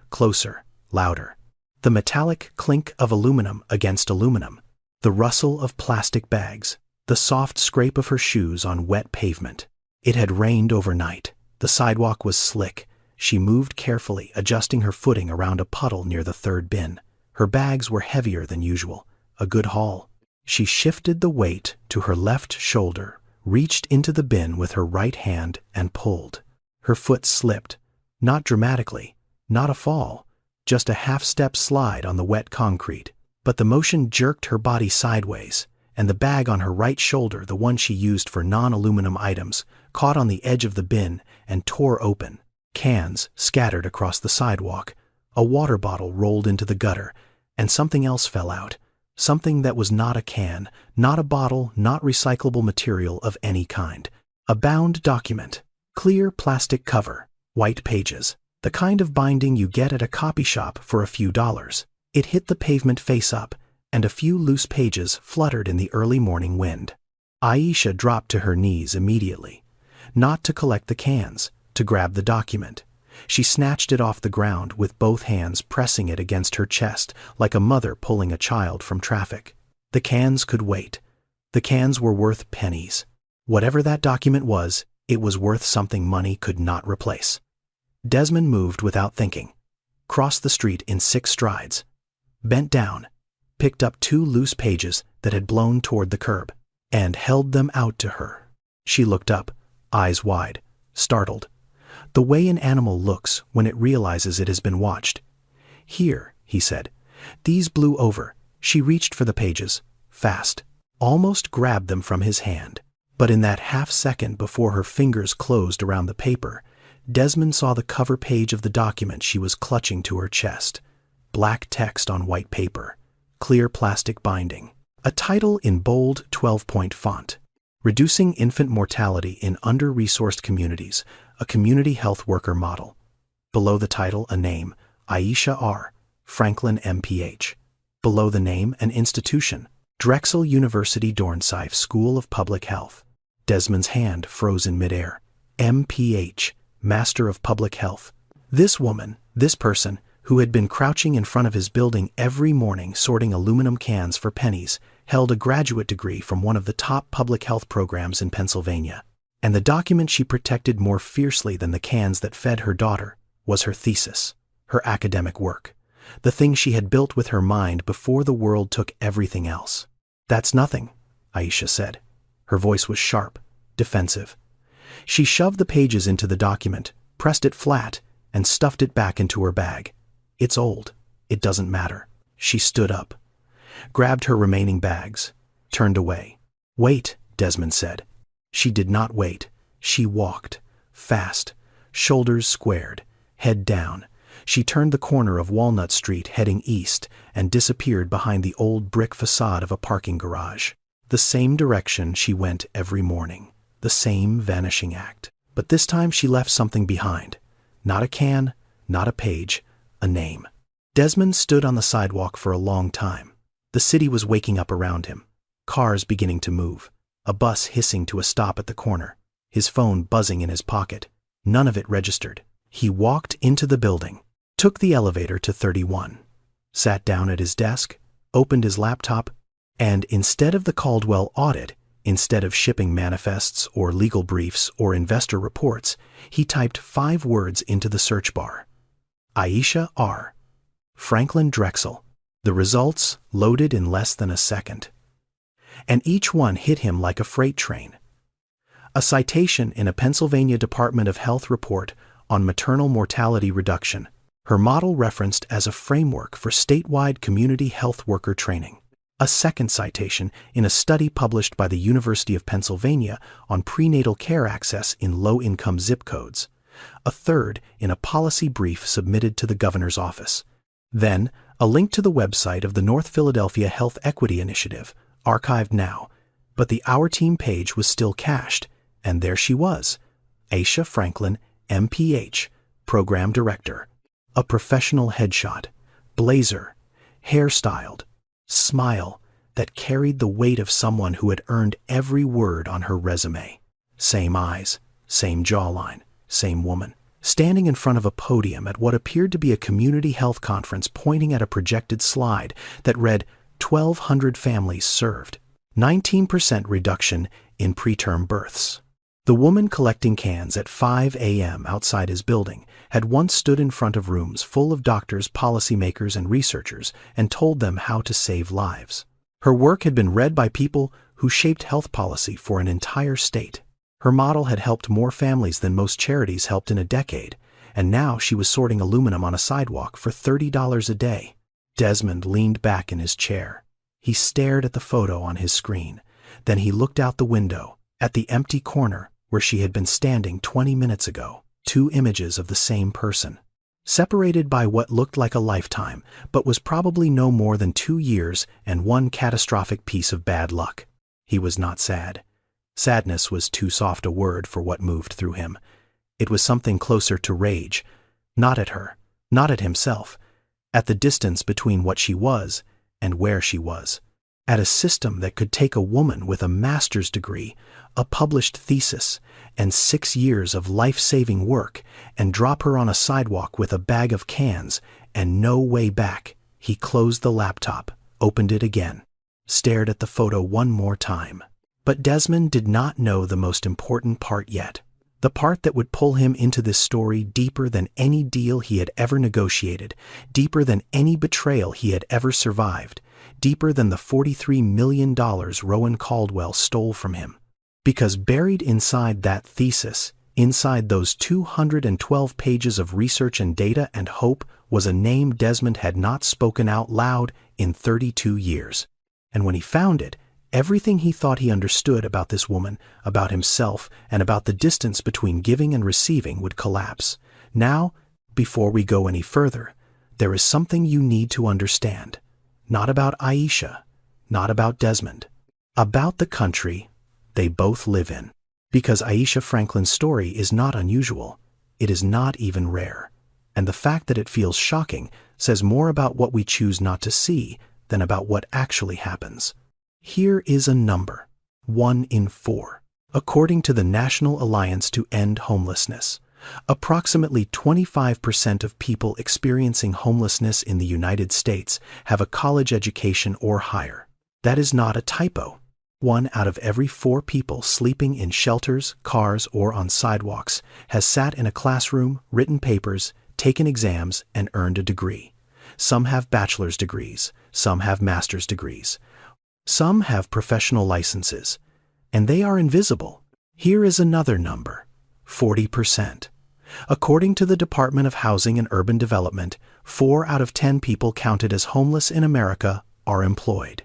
Closer, louder. The metallic clink of aluminum against aluminum. The rustle of plastic bags. The soft scrape of her shoes on wet pavement. It had rained overnight. The sidewalk was slick. She moved carefully, adjusting her footing around a puddle near the 3rd bin. Her bags were heavier than usual. A good haul. She shifted the weight to her left shoulder, reached into the bin with her right hand, and pulled. Her foot slipped. Not dramatically. Not a fall. Just a half-step slide on the wet concrete. But the motion jerked her body sideways, and the bag on her right shoulder, the one she used for non-aluminum items, caught on the edge of the bin and tore open. Cans scattered across the sidewalk. A water bottle rolled into the gutter, and something else fell out. Something that was not a can, not a bottle, not recyclable material of any kind. A bound document. Clear plastic cover. White pages. The kind of binding you get at a copy shop for a few dollars. It hit the pavement face up, and a few loose pages fluttered in the early morning wind. Aisha dropped to her knees immediately. Not to collect the cans, to grab the document. She snatched it off the ground with both hands, pressing it against her chest like a mother pulling a child from traffic. The cans could wait. The cans were worth pennies. Whatever that document was, it was worth something money could not replace. Desmond moved without thinking, crossed the street in 6 strides, bent down, picked up 2 loose pages that had blown toward the curb, and held them out to her. She looked up, eyes wide, startled. The way an animal looks when it realizes it has been watched. "Here," he said. These blew over. She reached for the pages, fast, almost grabbed them from his hand. But in that half-second before her fingers closed around the paper, Desmond saw the cover page of the document she was clutching to her chest. Black text on white paper. Clear plastic binding. A title in bold 12-point font. Reducing Infant Mortality in Under-Resourced Communities, a Community Health Worker Model. Below the title, a name, Aisha R., Franklin MPH. Below the name, an institution, Drexel University Dornsife School of Public Health. Desmond's hand froze in midair. MPH, Master of Public Health. This woman, this person, who had been crouching in front of his building every morning sorting aluminum cans for pennies, held a graduate degree from one of the top public health programs in Pennsylvania. And the document she protected more fiercely than the cans that fed her daughter was her thesis, her academic work, the thing she had built with her mind before the world took everything else. "That's nothing," Aisha said. Her voice was sharp, defensive. She shoved the pages into the document, pressed it flat, and stuffed it back into her bag. "It's old. It doesn't matter." She stood up, grabbed her remaining bags, turned away. "Wait," Desmond said. She did not wait. She walked, fast, shoulders squared, head down. She turned the corner of Walnut Street heading east and disappeared behind the old brick facade of a parking garage. The same direction she went every morning, the same vanishing act. But this time she left something behind. Not a can, not a page, a name. Desmond stood on the sidewalk for a long time. The city was waking up around him, cars beginning to move, a bus hissing to a stop at the corner, his phone buzzing in his pocket. None of it registered. He walked into the building, took the elevator to 31, sat down at his desk, opened his laptop, and instead of the Caldwell audit, instead of shipping manifests or legal briefs or investor reports, he typed 5 words into the search bar. Aisha R. Franklin Drexel. The results loaded in less than a second. And each one hit him like a freight train. A citation in a Pennsylvania Department of Health report on maternal mortality reduction, her model referenced as a framework for statewide community health worker training. A second citation in a study published by the University of Pennsylvania on prenatal care access in low-income zip codes. A third in a policy brief submitted to the governor's office. Then, a link to the website of the North Philadelphia Health Equity Initiative, archived now, but the Our Team page was still cached, and there she was, Aisha Franklin, MPH, Program Director. A professional headshot, blazer, hairstyled, smile that carried the weight of someone who had earned every word on her resume. Same eyes, same jawline, same woman, standing in front of a podium at what appeared to be a community health conference, pointing at a projected slide that read 1,200 families served, 19% reduction in preterm births. The woman collecting cans at 5 a.m. outside his building had once stood in front of rooms full of doctors, policymakers, and researchers and told them how to save lives. Her work had been read by people who shaped health policy for an entire state. Her model had helped more families than most charities helped in a decade, and now she was sorting aluminum on a sidewalk for $30 a day. Desmond leaned back in his chair. He stared at the photo on his screen. Then he looked out the window, at the empty corner where she had been standing 20 minutes ago. 2 images of the same person, separated by what looked like a lifetime, but was probably no more than 2 years and 1 catastrophic piece of bad luck. He was not sad. Sadness was too soft a word for what moved through him. It was something closer to rage, not at her, not at himself, at the distance between what she was and where she was, at a system that could take a woman with a master's degree, a published thesis, and 6 years of life-saving work and drop her on a sidewalk with a bag of cans and no way back. He closed the laptop, opened it again, stared at the photo one more time. But Desmond did not know the most important part yet, the part that would pull him into this story deeper than any deal he had ever negotiated, deeper than any betrayal he had ever survived, deeper than the $43 million Rowan Caldwell stole from him. Because buried inside that thesis, inside those 212 pages of research and data and hope, was a name Desmond had not spoken out loud in 32 years. And when he found it, everything he thought he understood about this woman, about himself, and about the distance between giving and receiving would collapse. Now, before we go any further, there is something you need to understand. Not about Aisha, not about Desmond, about the country they both live in. Because Aisha Franklin's story is not unusual, it is not even rare. And the fact that it feels shocking says more about what we choose not to see than about what actually happens. Here is a number: 1 in 4. According to the National Alliance to End Homelessness, approximately 25% of people experiencing homelessness in the United States have a college education or higher. That is not a typo. 1 out of every 4 people sleeping in shelters, cars, or on sidewalks has sat in a classroom, written papers, taken exams, and earned a degree. Some have bachelor's degrees, some have master's degrees. Some have professional licenses, and they are invisible. Here is another number: 40%. According to the Department of Housing and Urban Development, 4 out of 10 people counted as homeless in America are employed.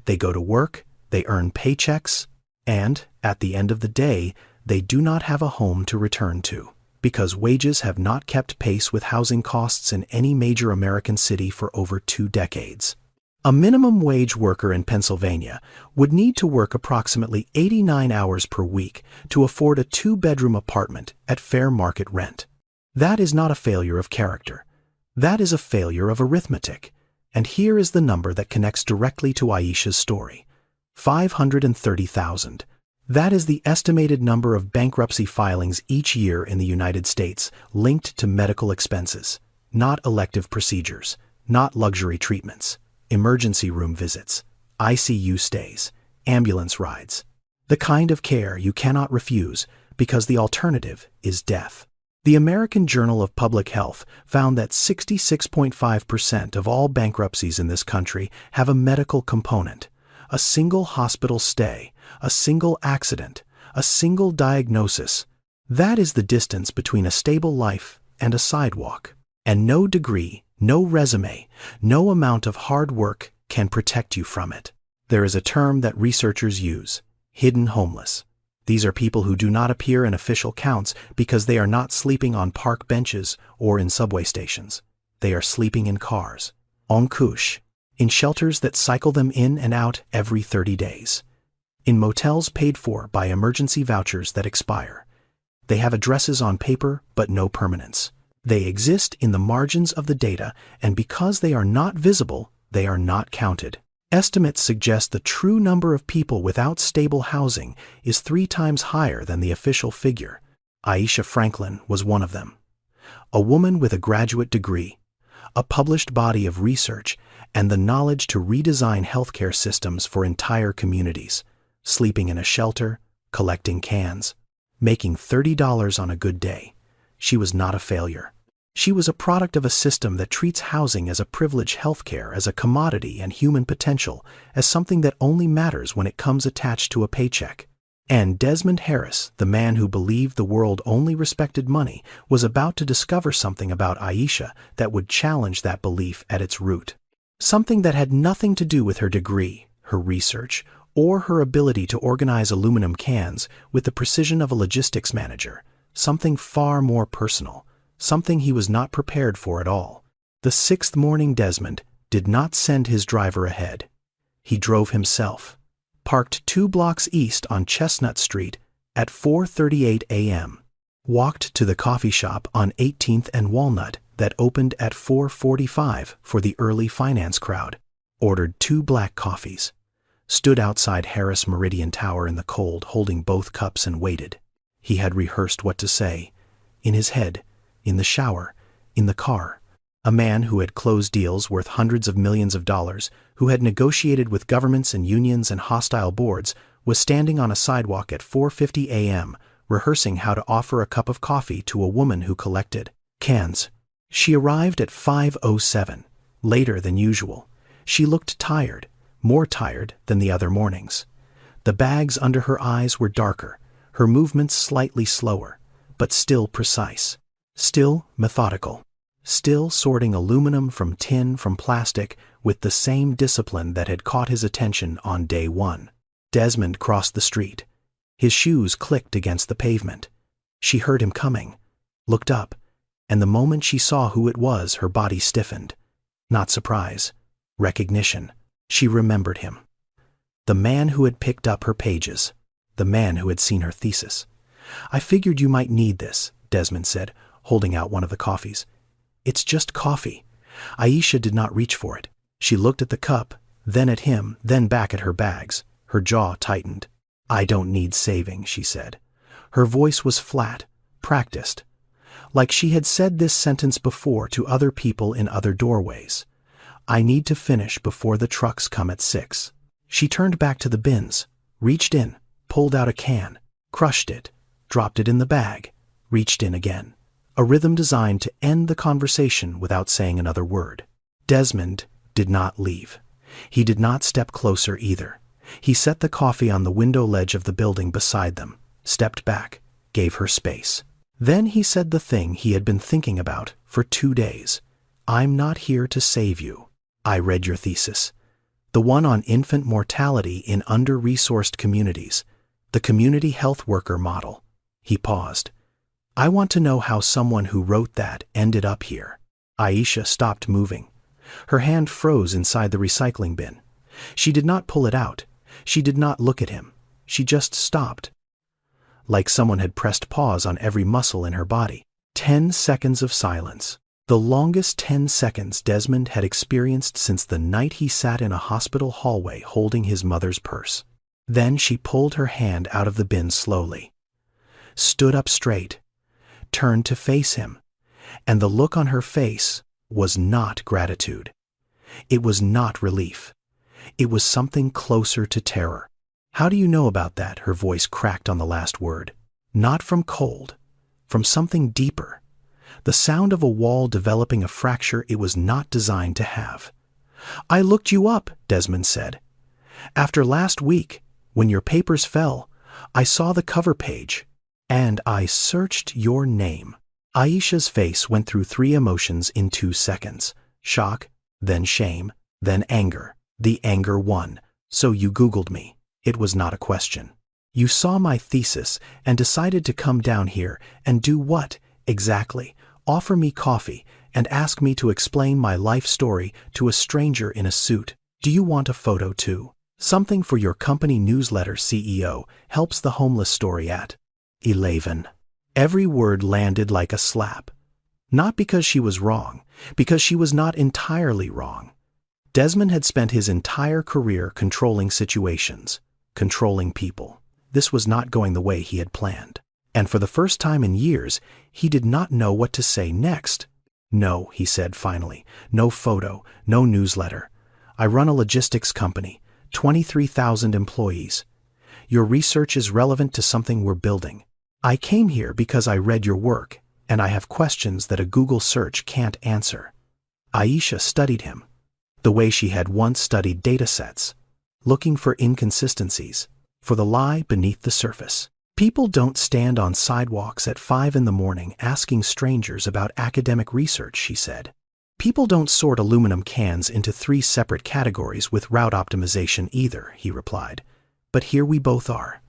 They go to work, they earn paychecks, and, at the end of the day, they do not have a home to return to, because wages have not kept pace with housing costs in any major American city for over 2 decades. A minimum wage worker in Pennsylvania would need to work approximately 89 hours per week to afford a 2-bedroom apartment at fair market rent. That is not a failure of character. That is a failure of arithmetic. And here is the number that connects directly to Aisha's story: 530,000. That is the estimated number of bankruptcy filings each year in the United States linked to medical expenses, not elective procedures, not luxury treatments, emergency room visits, ICU stays, ambulance rides. The kind of care you cannot refuse because the alternative is death. The American Journal of Public Health found that 66.5% of all bankruptcies in this country have a medical component: a single hospital stay, a single accident, a single diagnosis. That is the distance between a stable life and a sidewalk. And no degree, no resume, no amount of hard work can protect you from it. There is a term that researchers use: hidden homeless. These are people who do not appear in official counts because they are not sleeping on park benches or in subway stations. They are sleeping in cars, en couche, in shelters that cycle them in and out every 30 days, in motels paid for by emergency vouchers that expire. They have addresses on paper but no permanence. They exist in the margins of the data, and because they are not visible, they are not counted. Estimates suggest the true number of people without stable housing is 3 times higher than the official figure. Aisha Franklin was one of them. A woman with a graduate degree, a published body of research, and the knowledge to redesign healthcare systems for entire communities, sleeping in a shelter, collecting cans, making $30 on a good day. She was not a failure. She was a product of a system that treats housing as a privilege, healthcare as a commodity, and human potential as something that only matters when it comes attached to a paycheck. And Desmond Harris, the man who believed the world only respected money, was about to discover something about Aisha that would challenge that belief at its root. Something that had nothing to do with her degree, her research, or her ability to organize aluminum cans with the precision of a logistics manager. Something far more personal. Something he was not prepared for at all. The 6th morning, Desmond did not send his driver ahead. He drove himself, parked 2 blocks east on Chestnut Street at 4:38 a.m., walked to the coffee shop on 18th and Walnut that opened at 4:45 for the early finance crowd, ordered 2 black coffees, stood outside Harris Meridian Tower in the cold holding both cups and waited. He had rehearsed what to say, in his head, in the shower, in the car. A man who had closed deals worth hundreds of millions of dollars, who had negotiated with governments and unions and hostile boards, was standing on a sidewalk at 4:50 a.m., rehearsing how to offer a cup of coffee to a woman who collected cans. She arrived at 5:07, later than usual. She looked tired, more tired than the other mornings. The bags under her eyes were darker, her movements slightly slower, but still precise. Still methodical, still sorting aluminum from tin from plastic with the same discipline that had caught his attention on day 1. Desmond crossed the street. His shoes clicked against the pavement. She heard him coming, looked up, and the moment she saw who it was, her body stiffened. Not surprise, recognition. She remembered him. The man who had picked up her pages, the man who had seen her thesis. "I figured you might need this," Desmond said, holding out one of the coffees. "It's just coffee." Aisha did not reach for it. She looked at the cup, then at him, then back at her bags. Her jaw tightened. "I don't need saving," she said. Her voice was flat, practiced, like she had said this sentence before to other people in other doorways. "I need to finish before the trucks come at 6. She turned back to the bins, reached in, pulled out a can, crushed it, dropped it in the bag, reached in again. A rhythm designed to end the conversation without saying another word. Desmond did not leave. He did not step closer either. He set the coffee on the window ledge of the building beside them, stepped back, gave her space. Then he said the thing he had been thinking about for 2 days. "I'm not here to save you. I read your thesis. The one on infant mortality in under-resourced communities. The community health worker model." He paused. "I want to know how someone who wrote that ended up here." Aisha stopped moving. Her hand froze inside the recycling bin. She did not pull it out. She did not look at him. She just stopped. Like someone had pressed pause on every muscle in her body. 10 seconds of silence. The longest 10 seconds Desmond had experienced since the night he sat in a hospital hallway holding his mother's purse. Then she pulled her hand out of the bin slowly, stood up straight, turned to face him, and the look on her face was not gratitude. It was not relief. It was something closer to terror. "How do you know about that?" Her voice cracked on the last word. Not from cold, from something deeper. The sound of a wall developing a fracture it was not designed to have. "I looked you up," Desmond said. "After last week, when your papers fell, I saw the cover page, and I searched your name." Aisha's face went through 3 emotions in 2 seconds. Shock, then shame, then anger. The anger won. "So you Googled me." It was not a question. "You saw my thesis and decided to come down here and do what, exactly? Offer me coffee and ask me to explain my life story to a stranger in a suit. Do you want a photo too? Something for your company newsletter CEO helps the homeless story at 11. Every word landed like a slap. Not because she was wrong, because she was not entirely wrong. Desmond had spent his entire career controlling situations, controlling people. This was not going the way he had planned. And for the first time in years, he did not know what to say next. "No," he said finally. "No photo, no newsletter. I run a logistics company, 23,000 employees. Your research is relevant to something we're building. I came here because I read your work, and I have questions that a Google search can't answer." Aisha studied him, the way she had once studied datasets, looking for inconsistencies, for the lie beneath the surface. "People don't stand on sidewalks at 5 in the morning asking strangers about academic research," she said. "People don't sort aluminum cans into 3 separate categories with route optimization either," he replied. "But here we both are.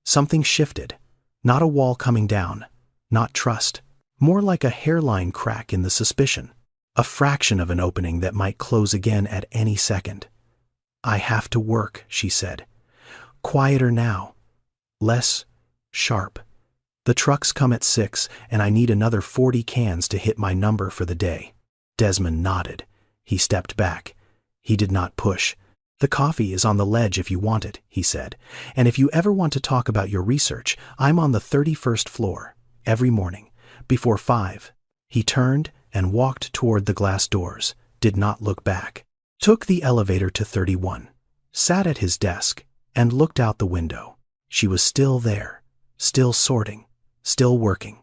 Something shifted. Not a wall coming down, not trust. More like a hairline crack in the suspicion. A fraction of an opening that might close again at any second." "I have to work," she said. "Quieter now. Less sharp. The trucks come at 6 and I need another 40 cans to hit my number for the day." Desmond nodded. He stepped back. He did not push. "The coffee is on the ledge if you want it," he said. "And if you ever want to talk about your research, I'm on the 31st floor, every morning, before 5. He turned and walked toward the glass doors, did not look back. Took the elevator to 31, sat at his desk, and looked out the window. She was still there, still sorting, still working.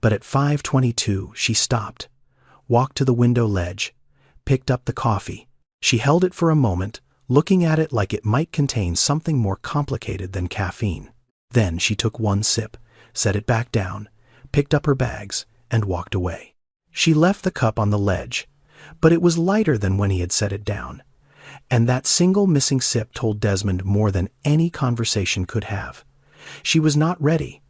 But at 5:22 she stopped, walked to the window ledge, picked up the coffee. She held it for a moment, looking at it like it might contain something more complicated than caffeine. Then she took one sip, set it back down, picked up her bags, and walked away. She left the cup on the ledge, but it was lighter than when he had set it down. And that single missing sip told Desmond more than any conversation could have. She was not ready,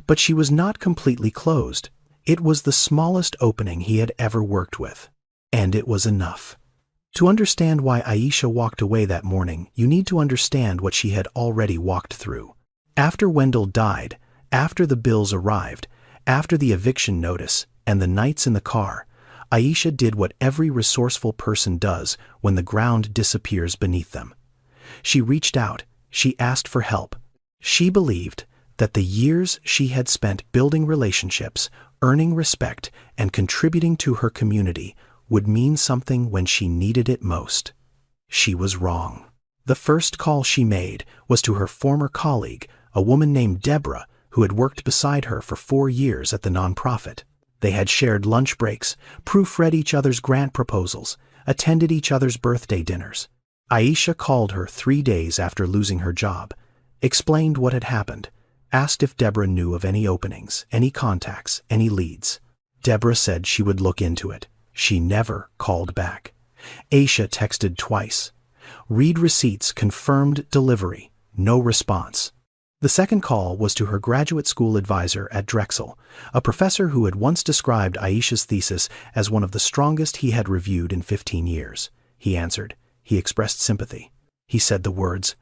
but she was not completely closed. It was the smallest opening he had ever worked with. And it was enough. To understand why Aisha walked away that morning, you need to understand what she had already walked through. After Wendell died, after the bills arrived, after the eviction notice, and the nights in the car, Aisha did what every resourceful person does when the ground disappears beneath them. She reached out, she asked for help. She believed that the years she had spent building relationships, earning respect, and contributing to her community would mean something when she needed it most. She was wrong. The first call she made was to her former colleague, a woman named Deborah, who had worked beside her for 4 years at the nonprofit. They had shared lunch breaks, proofread each other's grant proposals, attended each other's birthday dinners. Aisha called her 3 days after losing her job, explained what had happened, asked if Deborah knew of any openings, any contacts, any leads. Deborah said she would look into it. She never called back. Aisha texted twice. Read receipts, confirmed delivery, no response. The second call was to her graduate school advisor at Drexel, a professor who had once described Aisha's thesis as one of the strongest he had reviewed in 15 years. He answered. He expressed sympathy. He said the words,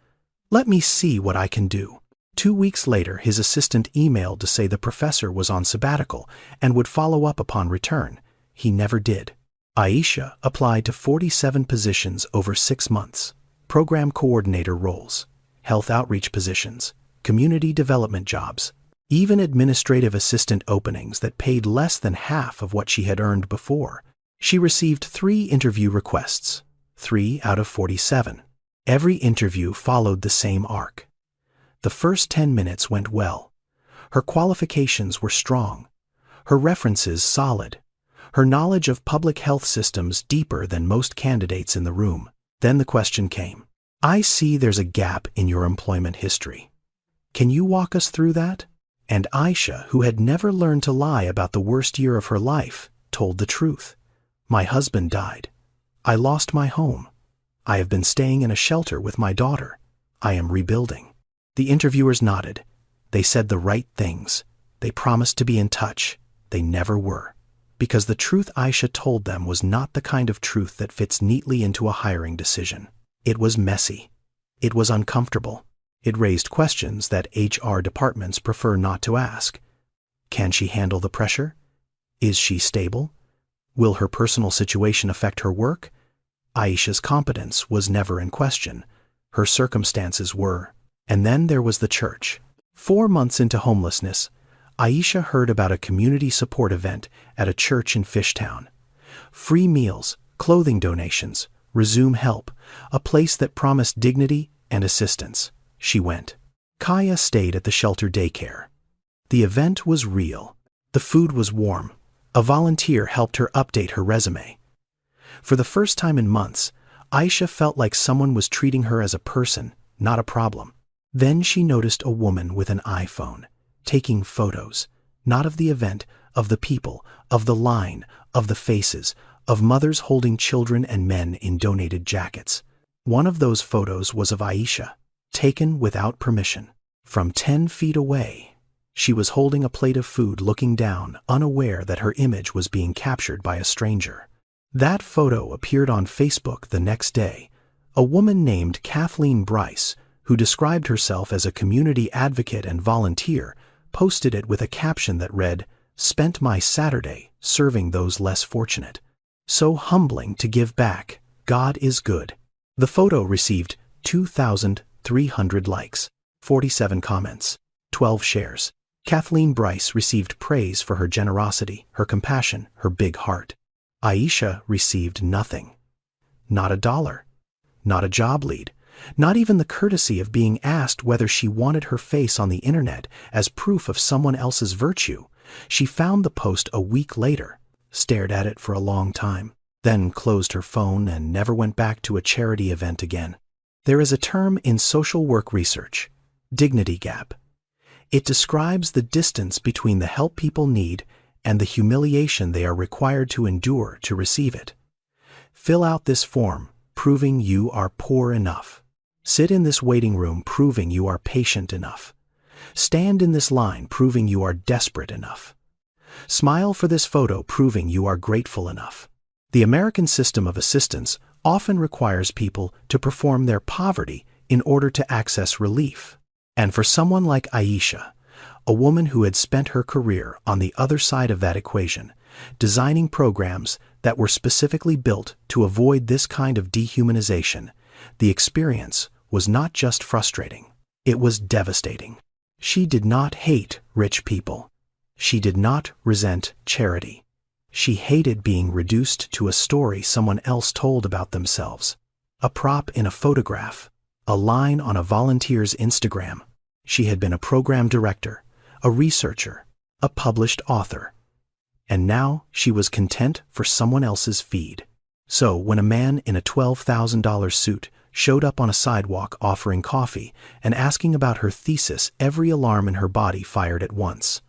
"Let me see what I can do." 2 weeks later, his assistant emailed to say the professor was on sabbatical and would follow up upon return. He never did. Aisha applied to 47 positions over 6 months, program coordinator roles, health outreach positions, community development jobs, even administrative assistant openings that paid less than half of what she had earned before. She received 3 interview requests, 3 out of 47. Every interview followed the same arc. The first 10 minutes went well. Her qualifications were strong, her references solid, her knowledge of public health systems deeper than most candidates in the room. Then the question came. "I see there's a gap in your employment history. Can you walk us through that?" And Aisha, who had never learned to lie about the worst year of her life, told the truth. "My husband died. I lost my home. I have been staying in a shelter with my daughter. I am rebuilding." The interviewers nodded. They said the right things. They promised to be in touch. They never were. Because the truth Aisha told them was not the kind of truth that fits neatly into a hiring decision. It was messy. It was uncomfortable. It raised questions that HR departments prefer not to ask. Can she handle the pressure? Is she stable? Will her personal situation affect her work? Aisha's competence was never in question. Her circumstances were. And then there was the church. 4 months into homelessness, Aisha heard about a community support event at a church in Fishtown. Free meals, clothing donations, resume help, a place that promised dignity and assistance. She went. Kaya stayed at the shelter daycare. The event was real. The food was warm. A volunteer helped her update her resume. For the first time in months, Aisha felt like someone was treating her as a person, not a problem. Then she noticed a woman with an iPhone, taking photos, not of the event, of the people, of the line, of the faces, of mothers holding children and men in donated jackets. One of those photos was of Aisha, taken without permission. From 10 feet away, she was holding a plate of food looking down, unaware that her image was being captured by a stranger. That photo appeared on Facebook the next day. A woman named Kathleen Bryce, who described herself as a community advocate and volunteer, posted it with a caption that read, "Spent my Saturday serving those less fortunate. So humbling to give back. God is good." The photo received 2,300 likes, 47 comments, 12 shares. Kathleen Bryce received praise for her generosity, her compassion, her big heart. Aisha received nothing. Not $1. Not a job lead. Not even the courtesy of being asked whether she wanted her face on the internet as proof of someone else's virtue. She found the post a week later, stared at it for a long time, then closed her phone and never went back to a charity event again. There is a term in social work research, dignity gap. It describes the distance between the help people need and the humiliation they are required to endure to receive it. Fill out this form, proving you are poor enough. Sit in this waiting room, proving you are patient enough. Stand in this line, proving you are desperate enough. Smile for this photo, proving you are grateful enough. The American system of assistance often requires people to perform their poverty in order to access relief. And for someone like Aisha, a woman who had spent her career on the other side of that equation, designing programs that were specifically built to avoid this kind of dehumanization, the experience was not just frustrating, it was devastating. She did not hate rich people. She did not resent charity. She hated being reduced to a story someone else told about themselves, a prop in a photograph, a line on a volunteer's Instagram. She had been a program director, a researcher, a published author. And now she was content for someone else's feed. So when a man in a $12,000 suit showed up on a sidewalk offering coffee and asking about her thesis, every alarm in her body fired at once.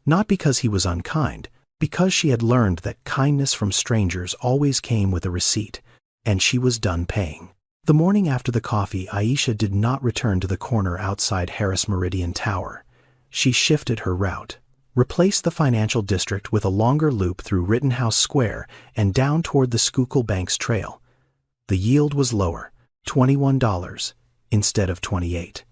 Not because he was unkind, because she had learned that kindness from strangers always came with a receipt, and she was done paying. The morning after the coffee, Aisha did not return to the corner outside Harris Meridian Tower. She shifted her route, replaced the financial district with a longer loop through Rittenhouse Square and down toward the Schuylkill Banks Trail. The yield was lower, $21 instead of $28.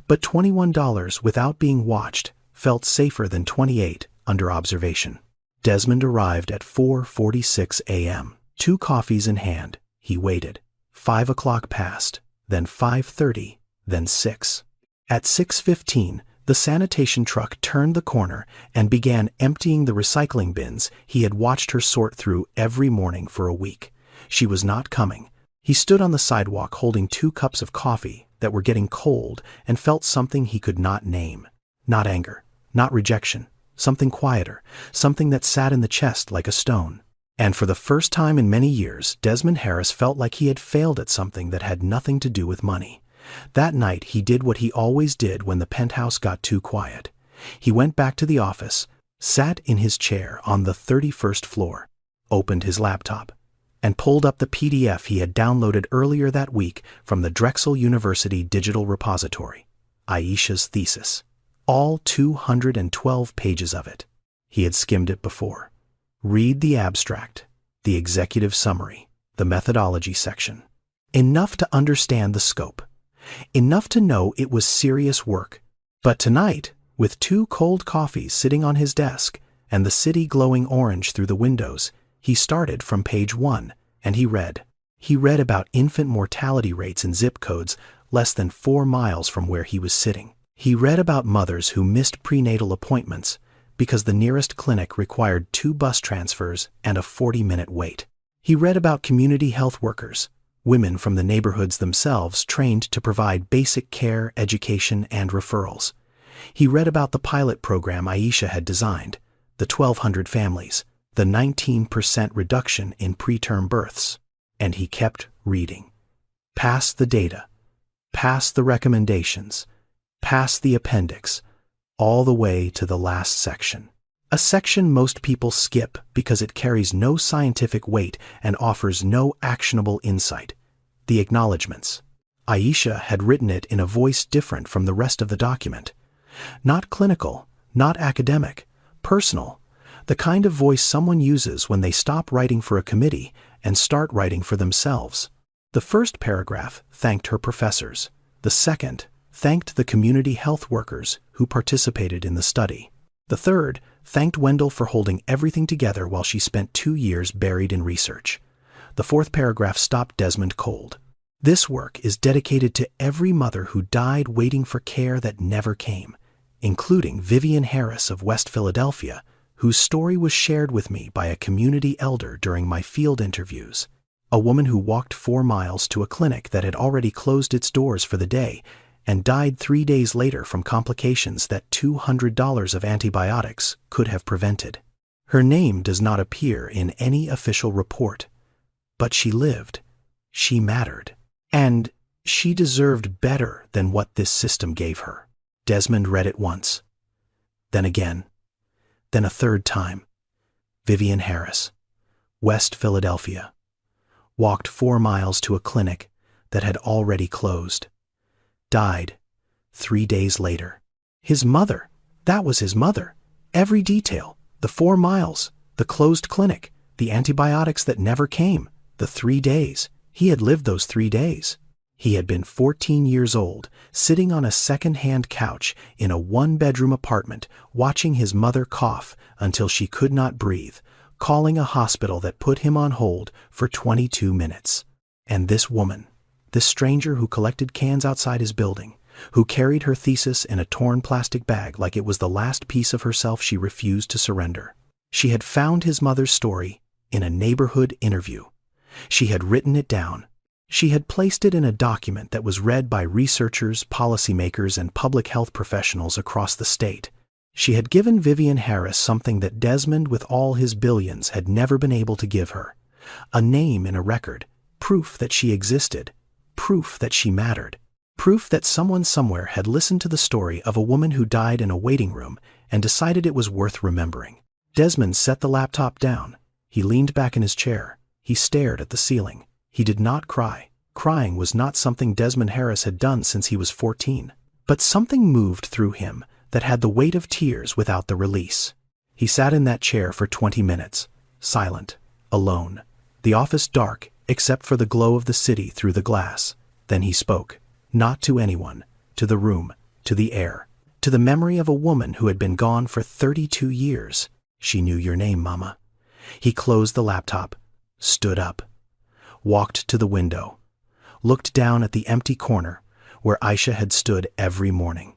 But $21 without being watched felt safer than $28 under observation. Desmond arrived at 4:46 a.m. 2 coffees in hand. He waited. 5 o'clock passed, then 5:30, then 6. At 6:15, the sanitation truck turned the corner and began emptying the recycling bins he had watched her sort through every morning for a week. She was not coming. He stood on the sidewalk holding 2 cups of coffee that were getting cold and felt something he could not name. Not anger, not rejection, something quieter, something that sat in the chest like a stone. And for the first time in many years, Desmond Harris felt like he had failed at something that had nothing to do with money. That night, he did what he always did when the penthouse got too quiet. He went back to the office, sat in his chair on the 31st floor, opened his laptop, and pulled up the PDF he had downloaded earlier that week from the Drexel University Digital Repository, Aisha's thesis. All 212 pages of it. He had skimmed it before. Read the abstract, the executive summary, the methodology section. Enough to understand the scope. Enough to know it was serious work. But tonight, with 2 cold coffees sitting on his desk and the city glowing orange through the windows, he started from page 1, and he read. He read about infant mortality rates in zip codes less than 4 miles from where he was sitting. He read about mothers who missed prenatal appointments because the nearest clinic required 2 bus transfers and a 40-minute wait. He read about community health workers, women from the neighborhoods themselves trained to provide basic care, education, and referrals. He read about the pilot program Aisha had designed, the 1,200 families, the 19% reduction in preterm births. And he kept reading. Past the data, past the recommendations, past the appendix, all the way to the last section. A section most people skip because it carries no scientific weight and offers no actionable insight. The acknowledgments. Aisha had written it in a voice different from the rest of the document. Not clinical, not academic, personal. The kind of voice someone uses when they stop writing for a committee and start writing for themselves. The first paragraph thanked her professors. The second thanked the community health workers who participated in the study. The third thanked Wendell for holding everything together while she spent 2 years buried in research. The fourth paragraph stopped Desmond cold. This work is dedicated to every mother who died waiting for care that never came, including Vivian Harris of West Philadelphia, whose story was shared with me by a community elder during my field interviews. A woman who walked 4 miles to a clinic that had already closed its doors for the day and died 3 days later from complications that $200 of antibiotics could have prevented. Her name does not appear in any official report, but she lived, she mattered, and she deserved better than what this system gave her. Desmond read it once, then again, then a third time. Vivian Harris, West Philadelphia, walked 4 miles to a clinic that had already closed. Died 3 days later. His mother, that was his mother. Every detail, the 4 miles, the closed clinic, the antibiotics that never came, the 3 days. He had lived those 3 days. He had been 14 years old, sitting on a second-hand couch in a 1-bedroom apartment, watching his mother cough until she could not breathe, calling a hospital that put him on hold for 22 minutes. And this woman, this stranger who collected cans outside his building, who carried her thesis in a torn plastic bag like it was the last piece of herself she refused to surrender. She had found his mother's story in a neighborhood interview. She had written it down. She had placed it in a document that was read by researchers, policymakers, and public health professionals across the state. She had given Vivian Harris something that Desmond, with all his billions, had never been able to give her: a name in a record, proof that she existed, proof that she mattered, proof that someone somewhere had listened to the story of a woman who died in a waiting room and decided it was worth remembering. Desmond set the laptop down. He leaned back in his chair. He stared at the ceiling. He did not cry. Crying was not something Desmond Harris had done since he was 14. But something moved through him that had the weight of tears without the release. He sat in that chair for 20 minutes, silent, alone, the office dark except for the glow of the city through the glass. Then he spoke, not to anyone, to the room, to the air, to the memory of a woman who had been gone for 32 years. "She knew your name, Mama." He closed the laptop, stood up, walked to the window, looked down at the empty corner where Aisha had stood every morning.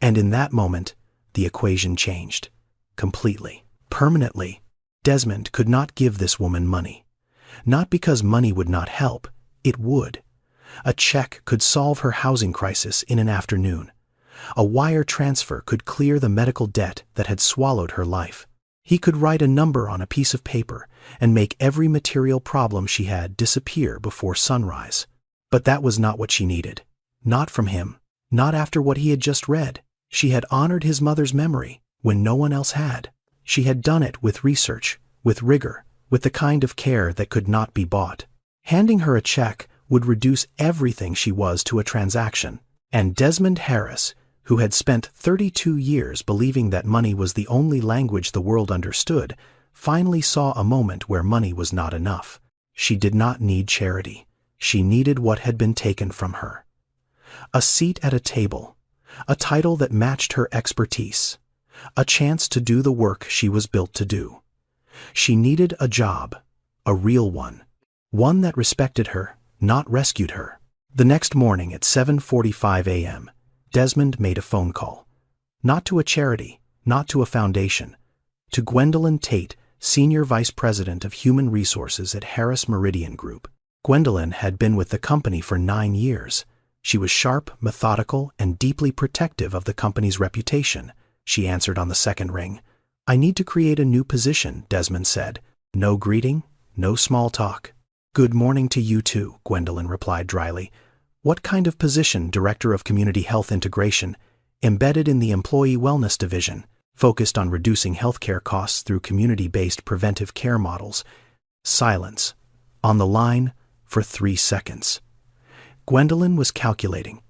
And in that moment, the equation changed. Completely. Permanently. Desmond could not give this woman money. Not because money would not help. It would. A check could solve her housing crisis in an afternoon. A wire transfer could clear the medical debt that had swallowed her life. He could write a number on a piece of paper and make every material problem she had disappear before sunrise. But that was not what she needed. Not from him. Not after what he had just read. She had honored his mother's memory when no one else had. She had done it with research, with rigor, with the kind of care that could not be bought. Handing her a check would reduce everything she was to a transaction. And Desmond Harris, who had spent 32 years believing that money was the only language the world understood, finally saw a moment where money was not enough. She did not need charity. She needed what had been taken from her. A seat at a table, a title that matched her expertise, a chance to do the work she was built to do. She needed a job, a real one that respected her, not rescued her. The next morning at 7:45 a.m., Desmond made a phone call. Not to a charity, not to a foundation, to Gwendolyn Tate, Senior Vice President of Human Resources at Harris Meridian Group. Gwendolyn had been with the company for 9 years. She was sharp, methodical, and deeply protective of the company's reputation. She answered on the second ring. "I need to create a new position," Desmond said. "No greeting, no small talk." "Good morning to you too," Gwendolyn replied dryly. "What kind of position?" "Director of Community Health Integration, embedded in the Employee Wellness Division, focused on reducing healthcare costs through community-based preventive care models." Silence. On the line for 3 seconds. Gwendolyn was calculating.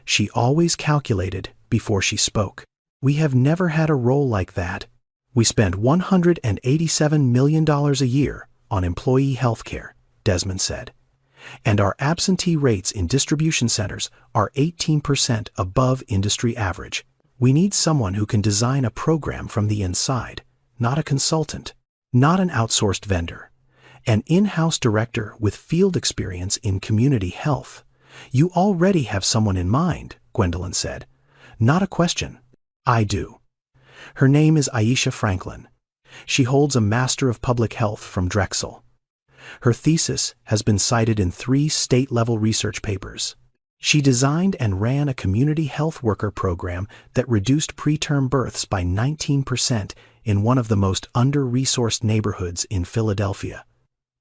She always calculated before she spoke. "We have never had a role like that. We spend $187 million a year on employee health care," Desmond said. "And our absentee rates in distribution centers are 18% above industry average. We need someone who can design a program from the inside, not a consultant, not an outsourced vendor. An in-house director with field experience in community health." "You already have someone in mind," Gwendolyn said. "Not a question. I do. Her name is Aisha Franklin. She holds a Master of Public Health from Drexel. Her thesis has been cited in 3 state-level research papers. She designed and ran a community health worker program that reduced preterm births by 19% in one of the most under-resourced neighborhoods in Philadelphia."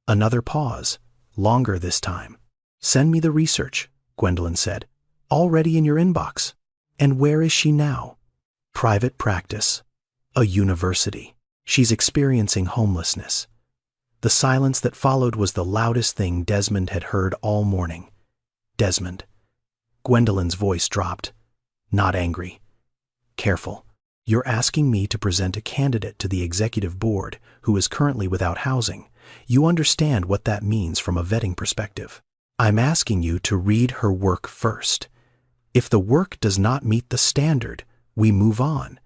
Another pause, longer this time. "Send me the research," Gwendolyn said. "Already in your inbox." "And where is she now?" "Private practice. A university. She's experiencing homelessness." The silence that followed was the loudest thing Desmond had heard all morning. "Desmond." Gwendolyn's voice dropped. Not angry. "Careful. You're asking me to present a candidate to the executive board who is currently without housing. You understand what that means from a vetting perspective. I'm asking you to read her work first. If the work does not meet the standard, we move on.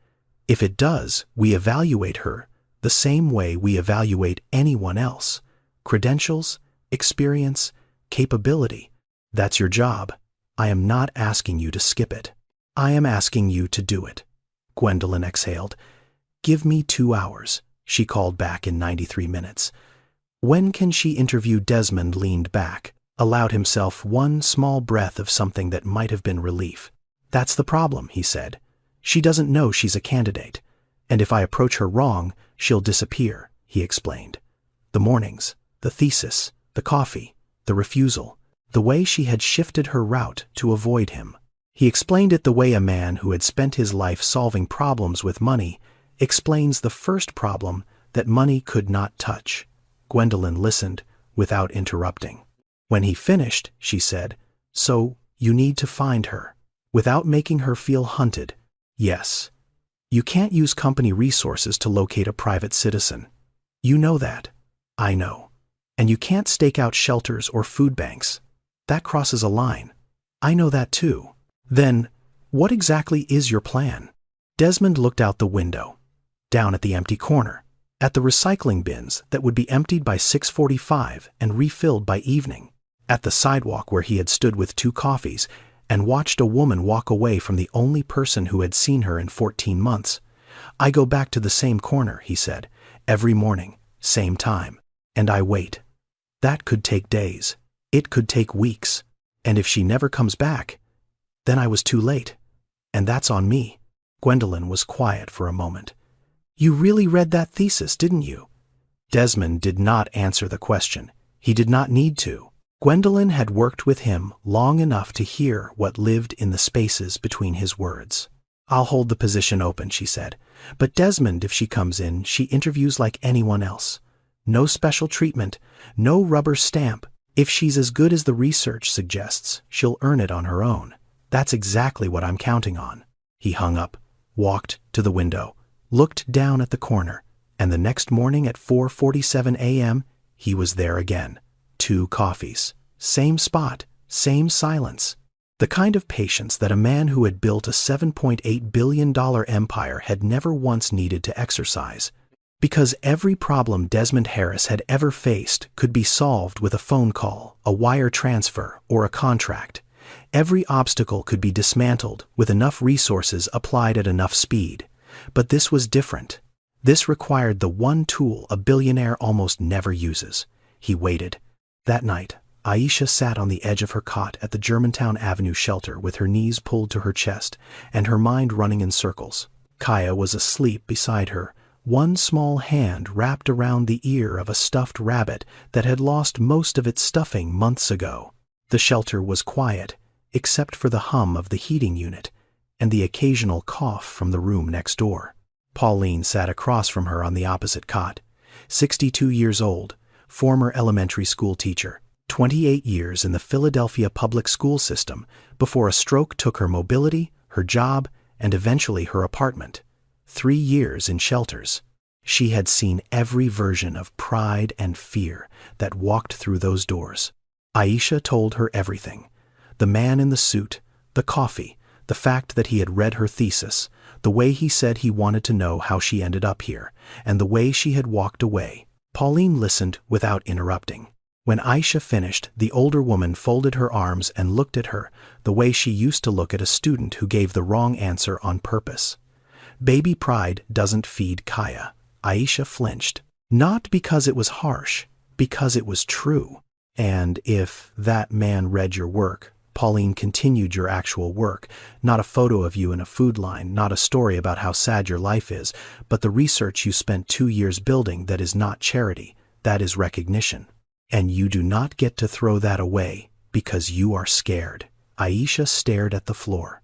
If it does, we evaluate her the same way we evaluate anyone else. Credentials, experience, capability. That's your job. I am not asking you to skip it. I am asking you to do it." Gwendolyn exhaled. "Give me 2 hours," she called back in 93 minutes. "When can she interview?" Desmond leaned back. allowed himself one small breath of something that might have been relief. "That's the problem," he said. "She doesn't know she's a candidate. And if I approach her wrong, she'll disappear," he explained. The mornings, the thesis, the coffee, the refusal, the way she had shifted her route to avoid him. He explained it the way a man who had spent his life solving problems with money explains the first problem that money could not touch. Gwendolyn listened without interrupting. When he finished, she said, "So, you need to find her," without making her feel hunted. "Yes. You can't use company resources to locate a private citizen. You know that. I know. And you can't stake out shelters or food banks. That crosses a line. I know that too. Then, what exactly is your plan?" Desmond looked out the window, down at the empty corner, at the recycling bins that would be emptied by 6:45 and refilled by evening, at the sidewalk where he had stood with 2 coffees and watched a woman walk away from the only person who had seen her in 14 months. "I go back to the same corner," he said, "every morning, same time, and I wait. That could take days. It could take weeks. And if she never comes back, then I was too late. And that's on me." Gwendolyn was quiet for a moment. "You really read that thesis, didn't you?" Desmond did not answer the question. He did not need to. Gwendolyn had worked with him long enough to hear what lived in the spaces between his words. "I'll hold the position open," she said. "But Desmond, if she comes in, she interviews like anyone else. No special treatment, no rubber stamp. If she's as good as the research suggests, she'll earn it on her own. That's exactly what I'm counting on." He hung up, walked to the window, looked down at the corner, and the next morning at 4:47 a.m., he was there again. 2 coffees. Same spot, same silence. The kind of patience that a man who had built a $7.8 billion empire had never once needed to exercise. Because every problem Desmond Harris had ever faced could be solved with a phone call, a wire transfer, or a contract. Every obstacle could be dismantled with enough resources applied at enough speed. But this was different. This required the one tool a billionaire almost never uses. He waited. That night, Aisha sat on the edge of her cot at the Germantown Avenue shelter with her knees pulled to her chest and her mind running in circles. Kaya was asleep beside her, one small hand wrapped around the ear of a stuffed rabbit that had lost most of its stuffing months ago. The shelter was quiet, except for the hum of the heating unit and the occasional cough from the room next door. Pauline sat across from her on the opposite cot, 62 years old, former elementary school teacher, 28 years in the Philadelphia public school system before a stroke took her mobility, her job, and eventually her apartment. 3 years in shelters. She had seen every version of pride and fear that walked through those doors. Aisha told her everything. The man in the suit, the coffee, the fact that he had read her thesis, the way he said he wanted to know how she ended up here, and the way she had walked away. Pauline listened without interrupting. When Aisha finished, the older woman folded her arms and looked at her the way she used to look at a student who gave the wrong answer on purpose. Baby pride doesn't feed Kaya. Aisha flinched. Not because it was harsh, because it was true. "And if that man read your work," Pauline continued, "your actual work, not a photo of you in a food line, not a story about how sad your life is, but the research you spent 2 years building that is not charity, that is recognition. And you do not get to throw that away because you are scared." Aisha stared at the floor.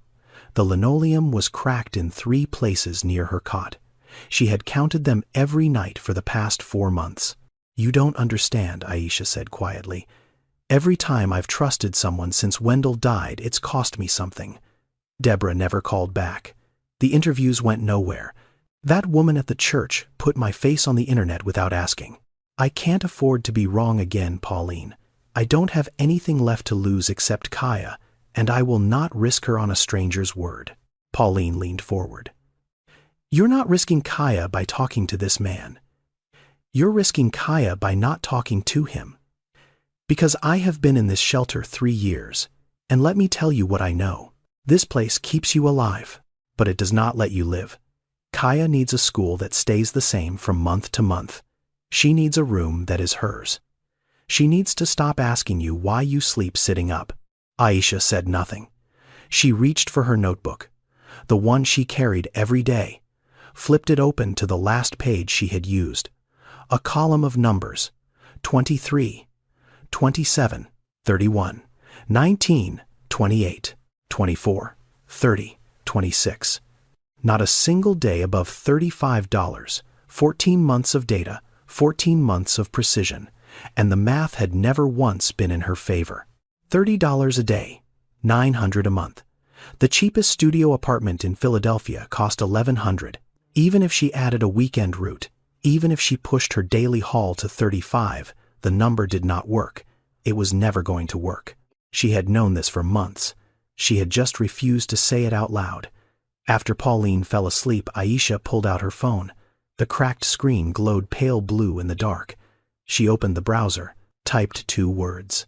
The linoleum was cracked in 3 places near her cot. She had counted them every night for the past 4 months. "You don't understand," Aisha said quietly. "Every time I've trusted someone since Wendell died, it's cost me something." Deborah never called back. The interviews went nowhere. That woman at the church put my face on the internet without asking. I can't afford to be wrong again, Pauline. I don't have anything left to lose except Kaya, and I will not risk her on a stranger's word. Pauline leaned forward. "You're not risking Kaya by talking to this man. You're risking Kaya by not talking to him. Because I have been in this shelter 3 years, and let me tell you what I know. This place keeps you alive, but it does not let you live. Kaya needs a school that stays the same from month to month. She needs a room that is hers. She needs to stop asking you why you sleep sitting up." Aisha said nothing. She reached for her notebook, the one she carried every day, flipped it open to the last page she had used. A column of numbers: 23, 27, 31, 19, 28, 24, 30, 26. Not a single day above $35, 14 months of data, 14 months of precision, and the math had never once been in her favor. $30 a day, $900 a month. The cheapest studio apartment in Philadelphia cost $1,100. Even if she added a weekend route, even if she pushed her daily haul to 35, the number did not work. It was never going to work. She had known this for months. She had just refused to say it out loud. After Pauline fell asleep, Aisha pulled out her phone. The cracked screen glowed pale blue in the dark. She opened the browser, typed 2 words: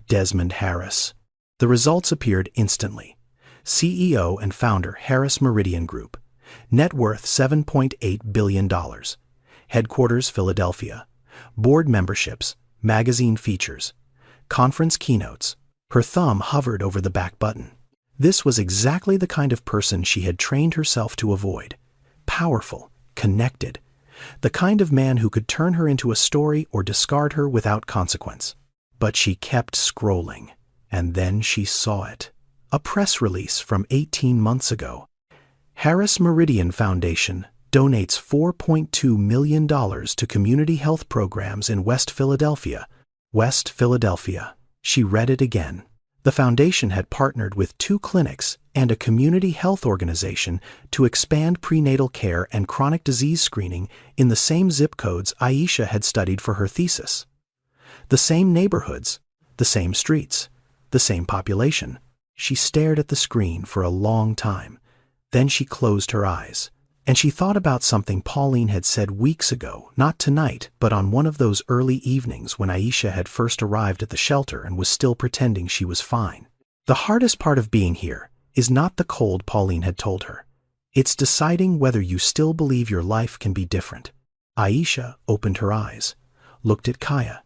Desmond Harris. The results appeared instantly. CEO and founder, Harris Meridian Group. Net worth $7.8 billion. Headquarters, Philadelphia. Board memberships, magazine features, conference keynotes. Her thumb hovered over the back button. This was exactly the kind of person she had trained herself to avoid. Powerful, connected. The kind of man who could turn her into a story or discard her without consequence. But she kept scrolling, and then she saw it. A press release from 18 months ago. Harris Meridian Foundation donates $4.2 million to community health programs in West Philadelphia. West Philadelphia. She read it again. The foundation had partnered with 2 clinics and a community health organization to expand prenatal care and chronic disease screening in the same zip codes Aisha had studied for her thesis. The same neighborhoods, the same streets, the same population. She stared at the screen for a long time. Then she closed her eyes, and she thought about something Pauline had said weeks ago, not tonight, but on one of those early evenings when Aisha had first arrived at the shelter and was still pretending she was fine. The hardest part of being here is not the cold, Pauline had told her. It's deciding whether you still believe your life can be different. Aisha opened her eyes, looked at Kaya,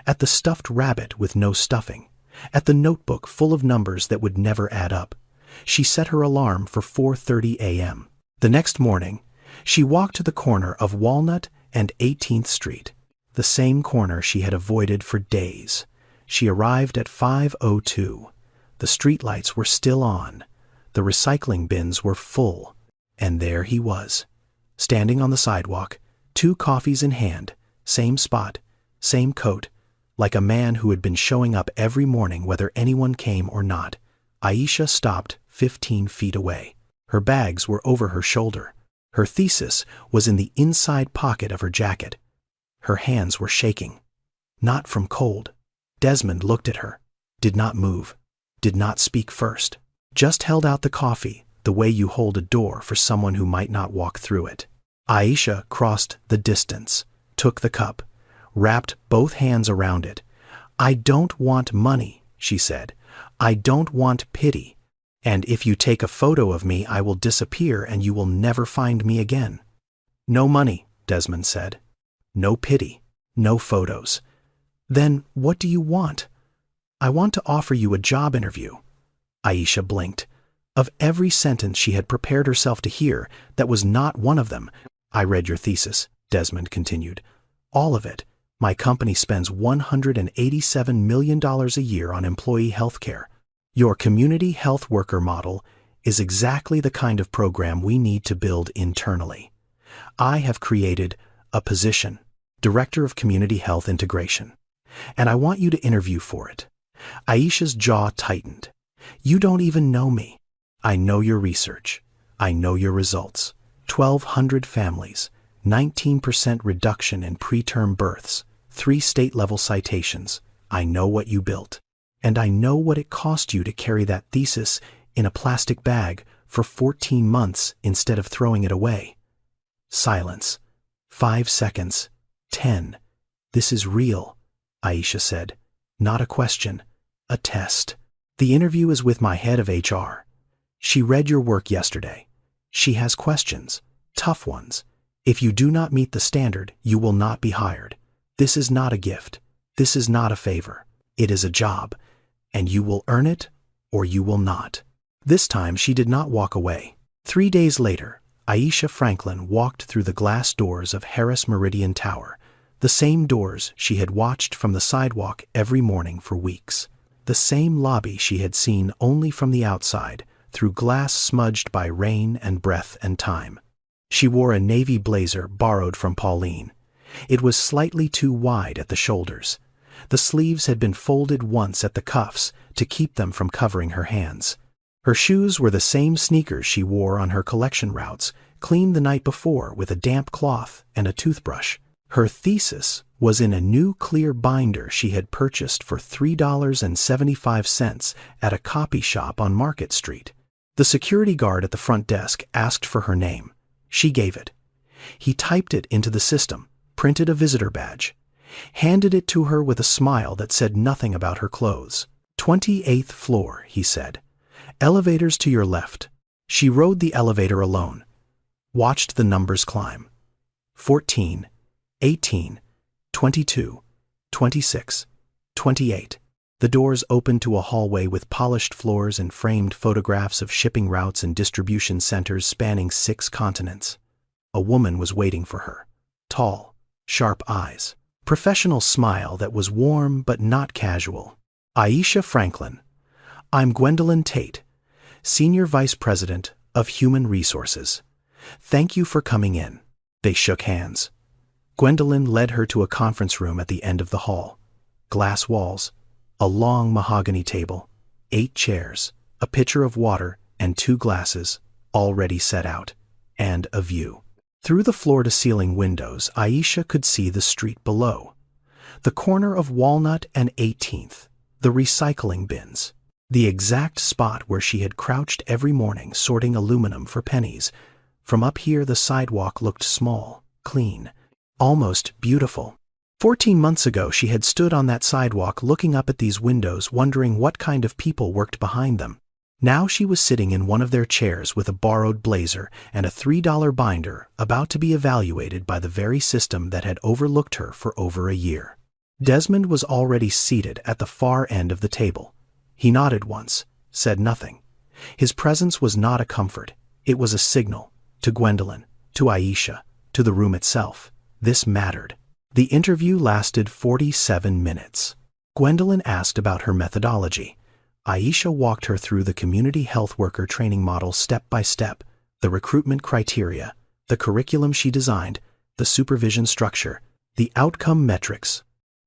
at the stuffed rabbit with no stuffing, at the notebook full of numbers that would never add up. She set her alarm for 4:30 a.m. The next morning, she walked to the corner of Walnut and 18th Street, the same corner she had avoided for days. She arrived at 5:02. The streetlights were still on. The recycling bins were full. And there he was, standing on the sidewalk, 2 coffees in hand, same spot, same coat, like a man who had been showing up every morning whether anyone came or not. Aisha stopped 15 feet away. Her bags were over her shoulder. Her thesis was in the inside pocket of her jacket. Her hands were shaking. Not from cold. Desmond looked at her, did not move, did not speak first, just held out the coffee the way you hold a door for someone who might not walk through it. Aisha crossed the distance, took the cup, wrapped both hands around it. "I don't want money," she said. "I don't want pity. And if you take a photo of me, I will disappear and you will never find me again." "No money," Desmond said. "No pity. No photos." "Then what do you want?" "I want to offer you a job interview." Aisha blinked. Of every sentence she had prepared herself to hear, that was not one of them. "I read your thesis," Desmond continued. "All of it. My company spends $187 million a year on employee health care. Your community health worker model is exactly the kind of program we need to build internally. I have created a position, Director of Community Health Integration, and I want you to interview for it." Aisha's jaw tightened. "You don't even know me. I know your research. I know your results. 1,200 families, 19% reduction in preterm births, 3 state-level citations. I know what you built. And I know what it cost you to carry that thesis in a plastic bag for 14 months instead of throwing it away." Silence. 5 seconds. 10. "This is real," Aisha said. "Not a question. A test. The interview is with my head of HR. She read your work yesterday. She has questions. Tough ones. If you do not meet the standard, you will not be hired. This is not a gift. This is not a favor. It is a job, and you will earn it or you will not. This time she did not walk away. 3 days later, Aisha Franklin walked through the glass doors of Harris Meridian Tower, the same doors she had watched from the sidewalk every morning for weeks. The same lobby she had seen only from the outside, through glass smudged by rain and breath and time. She wore a navy blazer borrowed from Pauline. It was slightly too wide at the shoulders. The sleeves had been folded once at the cuffs to keep them from covering her hands. Her shoes were the same sneakers she wore on her collection routes, cleaned the night before with a damp cloth and a toothbrush. Her thesis was in a new clear binder she had purchased for $3.75 at a copy shop on Market Street. The security guard at the front desk asked for her name. She gave it. He typed it into the system, printed a visitor badge, handed it to her with a smile that said nothing about her clothes. 28th floor, he said. Elevators to your left. She rode the elevator alone, watched the numbers climb. 14, 18, 22, 26, 28. The doors opened to a hallway with polished floors and framed photographs of shipping routes and distribution centers spanning 6 continents. A woman was waiting for her. Tall, sharp eyes. Professional smile that was warm but not casual. Aisha Franklin. I'm Gwendolyn Tate, Senior Vice President of Human Resources. Thank you for coming in. They shook hands. Gwendolyn led her to a conference room at the end of the hall. Glass walls, a long mahogany table, 8 chairs, a pitcher of water and 2 glasses, already set out, and a view. Through the floor-to-ceiling windows, Aisha could see the street below. The corner of Walnut and 18th, the recycling bins, the exact spot where she had crouched every morning sorting aluminum for pennies. From up here the sidewalk looked small, clean, almost beautiful. 14 months ago she had stood on that sidewalk looking up at these windows wondering what kind of people worked behind them. Now she was sitting in one of their chairs with a borrowed blazer and a $3 binder about to be evaluated by the very system that had overlooked her for over a year. Desmond was already seated at the far end of the table. He nodded once, said nothing. His presence was not a comfort. It was a signal. To Gwendolyn, to Aisha, to the room itself. This mattered. The interview lasted 47 minutes. Gwendolyn asked about her methodology. Aisha walked her through the community health worker training model step by step, the recruitment criteria, the curriculum she designed, the supervision structure, the outcome metrics.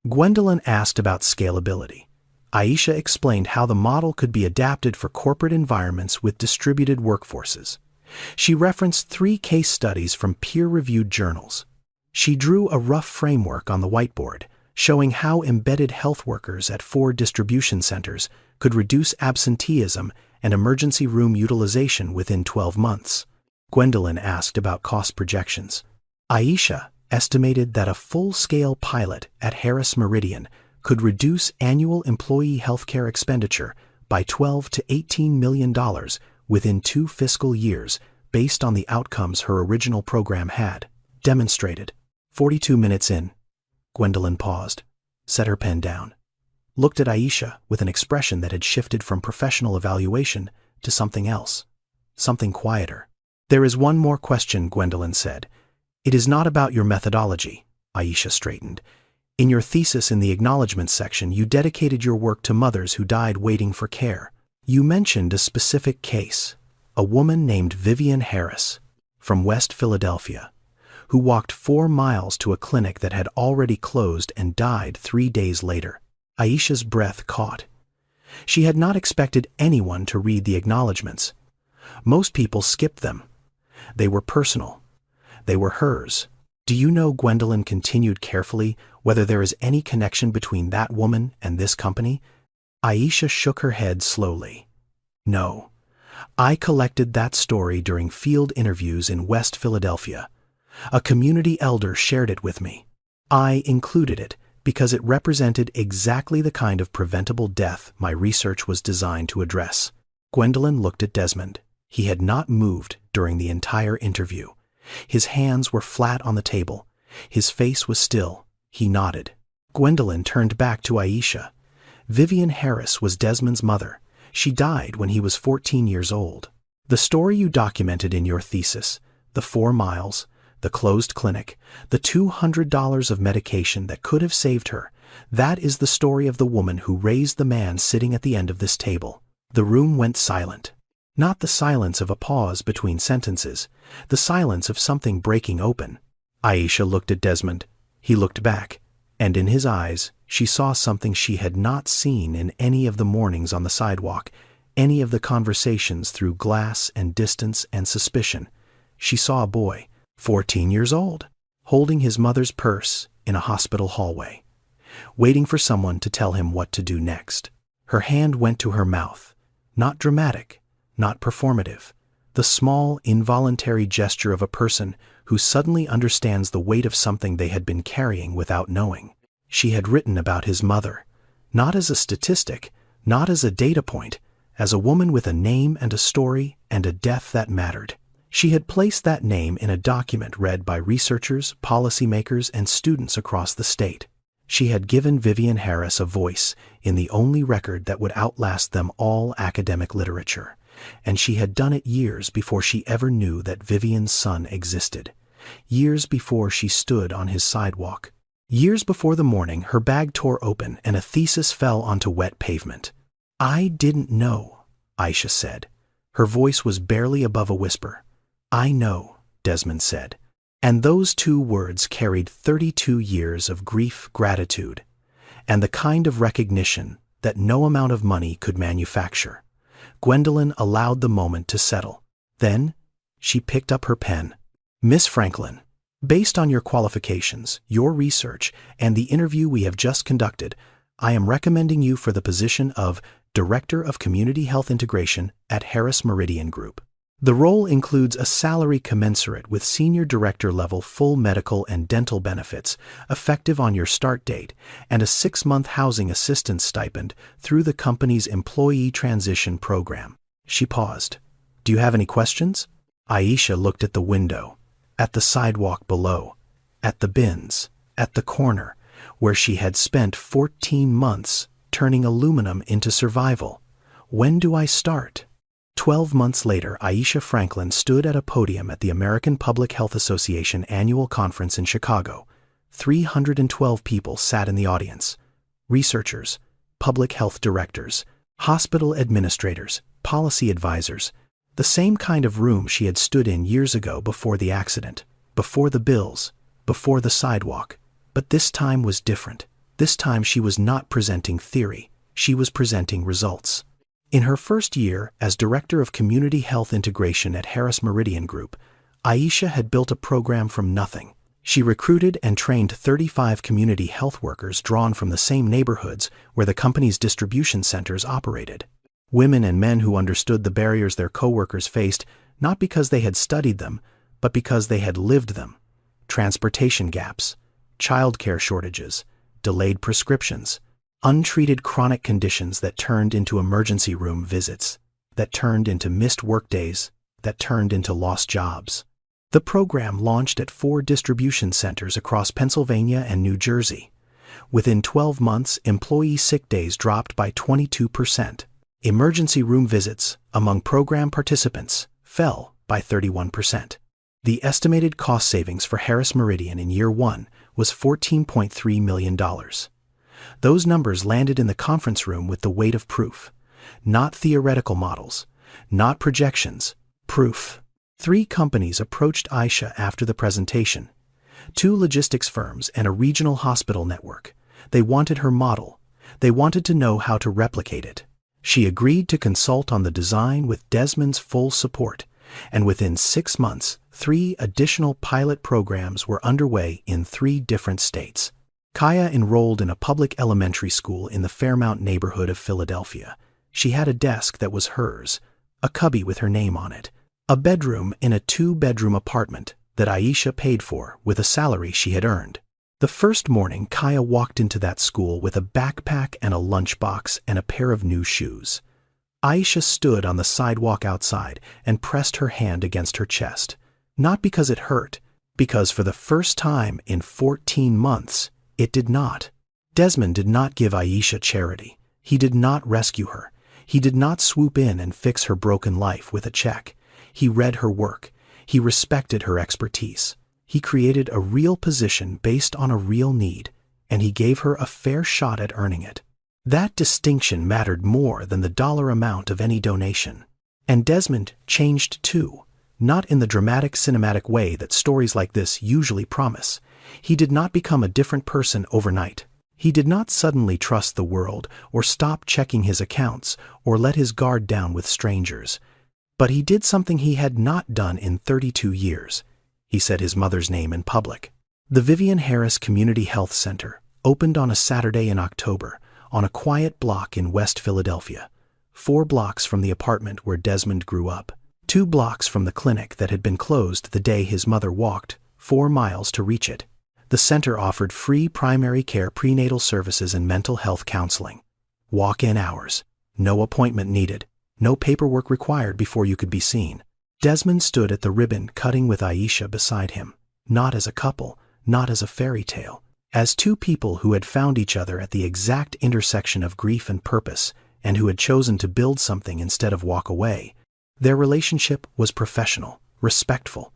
Gwendolyn asked about scalability. Aisha explained how the model could be adapted for corporate environments with distributed workforces. She referenced 3 case studies from peer-reviewed journals. She drew a rough framework on the whiteboard, showing how embedded health workers at 4 distribution centers could reduce absenteeism and emergency room utilization within 12 months. Gwendolyn asked about cost projections. Aisha estimated that a full-scale pilot at Harris Meridian could reduce annual employee healthcare expenditure by $12 to $18 million within 2 fiscal years based on the outcomes her original program had demonstrated. 42 minutes in, Gwendolyn paused, set her pen down, looked at Aisha with an expression that had shifted from professional evaluation to something else, something quieter. There is one more question, Gwendolyn said. It is not about your methodology, Aisha straightened. In your thesis in the acknowledgments section, you dedicated your work to mothers who died waiting for care. You mentioned a specific case, a woman named Vivian Harris, from West Philadelphia, who walked 4 miles to a clinic that had already closed and died 3 days later. Aisha's breath caught. She had not expected anyone to read the acknowledgments. Most people skipped them. They were personal. They were hers. Do you know, Gwendolyn continued carefully, whether there is any connection between that woman and this company? Aisha shook her head slowly. No. I collected that story during field interviews in West Philadelphia. A community elder shared it with me. I included it because it represented exactly the kind of preventable death my research was designed to address. Gwendolyn looked at Desmond. He had not moved during the entire interview. His hands were flat on the table. His face was still. He nodded. Gwendolyn turned back to Aisha. Vivian Harris was Desmond's mother. She died when he was 14 years old. The story you documented in your thesis, the 4 miles, the closed clinic, the $200 of medication that could have saved her, that is the story of the woman who raised the man sitting at the end of this table. The room went silent. Not the silence of a pause between sentences, the silence of something breaking open. Aisha looked at Desmond. He looked back, and in his eyes she saw something she had not seen in any of the mornings on the sidewalk, any of the conversations through glass and distance and suspicion. She saw a boy, 14 years old, holding his mother's purse in a hospital hallway, waiting for someone to tell him what to do next. Her hand went to her mouth, not dramatic, not performative, the small, involuntary gesture of a person who suddenly understands the weight of something they had been carrying without knowing. She had written about his mother, not as a statistic, not as a data point, as a woman with a name and a story and a death that mattered. She had placed that name in a document read by researchers, policymakers, and students across the state. She had given Vivian Harris a voice in the only record that would outlast them all academic literature, and she had done it years before she ever knew that Vivian's son existed, years before she stood on his sidewalk. Years before the morning her bag tore open and a thesis fell onto wet pavement. "I didn't know," Aisha said. Her voice was barely above a whisper. "I know," Desmond said. And those 2 words carried 32 years of grief, gratitude, and the kind of recognition that no amount of money could manufacture. Gwendolyn allowed the moment to settle. Then she picked up her pen. "Miss Franklin, based on your qualifications, your research, and the interview we have just conducted, I am recommending you for the position of Director of Community Health Integration at Harris Meridian Group. The role includes a salary commensurate with senior director level full medical and dental benefits, effective on your start date, and a 6-month housing assistance stipend through the company's employee transition program." She paused. "Do you have any questions?" Aisha looked at the window, at the sidewalk below, at the bins, at the corner, where she had spent 14 months turning aluminum into survival. "When do I start?" 12 months later, Aisha Franklin stood at a podium at the American Public Health Association annual conference in Chicago. 312 people sat in the audience. Researchers, public health directors, hospital administrators, policy advisors. The same kind of room she had stood in years ago before the accident, before the bills, before the sidewalk. But this time was different. This time she was not presenting theory. She was presenting results. In her first year as Director of Community Health Integration at Harris Meridian Group, Aisha had built a program from nothing. She recruited and trained 35 community health workers drawn from the same neighborhoods where the company's distribution centers operated. Women and men who understood the barriers their coworkers faced, not because they had studied them, but because they had lived them. Transportation gaps, childcare shortages, delayed prescriptions, untreated chronic conditions that turned into emergency room visits, that turned into missed workdays, that turned into lost jobs. The program launched at 4 distribution centers across Pennsylvania and New Jersey. Within 12 months, employee sick days dropped by 22%. Emergency room visits among program participants fell by 31%. The estimated cost savings for Harris Meridian in year 1 was $14.3 million. Those numbers landed in the conference room with the weight of proof. Not theoretical models, not projections, proof. 3 companies approached Aisha after the presentation. 2 logistics firms and a regional hospital network. They wanted her model. They wanted to know how to replicate it. She agreed to consult on the design with Desmond's full support, and within 6 months, 3 additional pilot programs were underway in 3 different states. Kaya enrolled in a public elementary school in the Fairmount neighborhood of Philadelphia. She had a desk that was hers, a cubby with her name on it, a bedroom in a 2-bedroom apartment that Aisha paid for with a salary she had earned. The first morning, Kaya walked into that school with a backpack and a lunchbox and a pair of new shoes. Aisha stood on the sidewalk outside and pressed her hand against her chest, not because it hurt, because for the first time in 14 months, it did not. Desmond did not give Aisha charity. He did not rescue her. He did not swoop in and fix her broken life with a check. He read her work. He respected her expertise. He created a real position based on a real need, and he gave her a fair shot at earning it. That distinction mattered more than the dollar amount of any donation. And Desmond changed too, not in the dramatic cinematic way that stories like this usually promise. He did not become a different person overnight. He did not suddenly trust the world, or stop checking his accounts, or let his guard down with strangers. But he did something he had not done in 32 years. He said his mother's name in public. The Vivian Harris Community Health Center opened on a Saturday in October, on a quiet block in West Philadelphia, 4 blocks from the apartment where Desmond grew up, 2 blocks from the clinic that had been closed the day his mother walked 4 miles to reach it. The center offered free primary care prenatal services and mental health counseling. Walk-in hours. No appointment needed. No paperwork required before you could be seen. Desmond stood at the ribbon cutting with Aisha beside him, not as a couple, not as a fairy tale, as 2 people who had found each other at the exact intersection of grief and purpose, and who had chosen to build something instead of walk away. Their relationship was professional, respectful,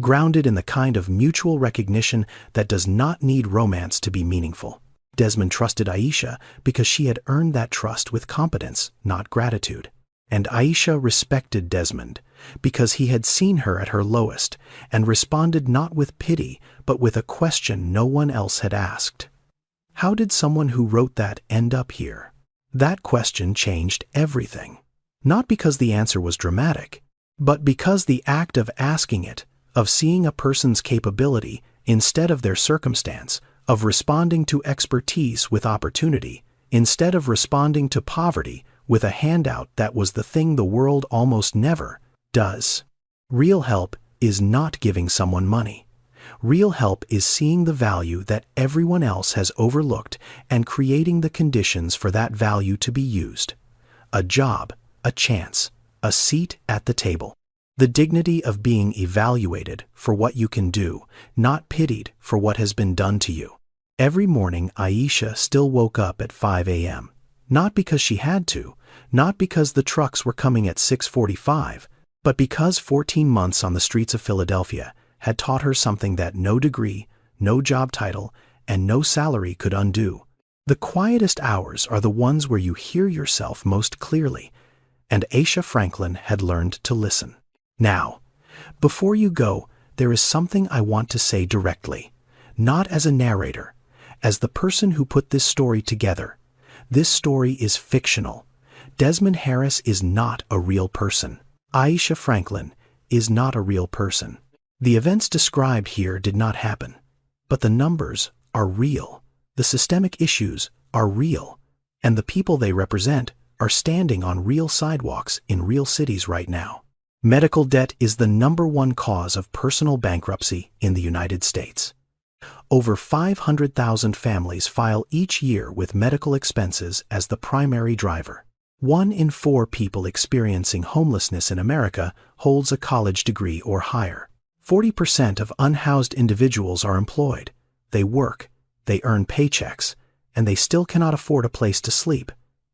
grounded in the kind of mutual recognition that does not need romance to be meaningful. Desmond trusted Aisha because she had earned that trust with competence, not gratitude. And Aisha respected Desmond because he had seen her at her lowest and responded not with pity, but with a question no one else had asked. How did someone who wrote that end up here? That question changed everything. Not because the answer was dramatic, but because the act of asking it, of seeing a person's capability instead of their circumstance, of responding to expertise with opportunity instead of responding to poverty with a handout, that was the thing the world almost never does. Real help is not giving someone money. Real help is seeing the value that everyone else has overlooked and creating the conditions for that value to be used. A job, a chance, a seat at the table. The dignity of being evaluated for what you can do, not pitied for what has been done to you. Every morning, Aisha still woke up at 5 a.m. Not because she had to, not because the trucks were coming at 6:45, but because 14 months on the streets of Philadelphia had taught her something that no degree, no job title, and no salary could undo. The quietest hours are the ones where you hear yourself most clearly, and Aisha Franklin had learned to listen. Now, before you go, there is something I want to say directly, not as a narrator, as the person who put this story together. This story is fictional. Desmond Harris is not a real person. Aisha Franklin is not a real person. The events described here did not happen, but the numbers are real. The systemic issues are real, and the people they represent are standing on real sidewalks in real cities right now. Medical debt is the #1 cause of personal bankruptcy in the United States. Over 500,000 families file each year with medical expenses as the primary driver. 1 in 4 people experiencing homelessness in America holds a college degree or higher. 40% of unhoused individuals are employed. They work, they earn paychecks, and they still cannot afford a place to sleep.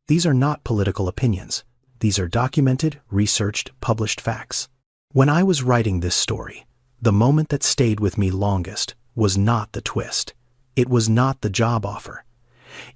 These are not political opinions. These are documented, researched, published facts. When I was writing this story, the moment that stayed with me longest was not the twist. It was not the job offer.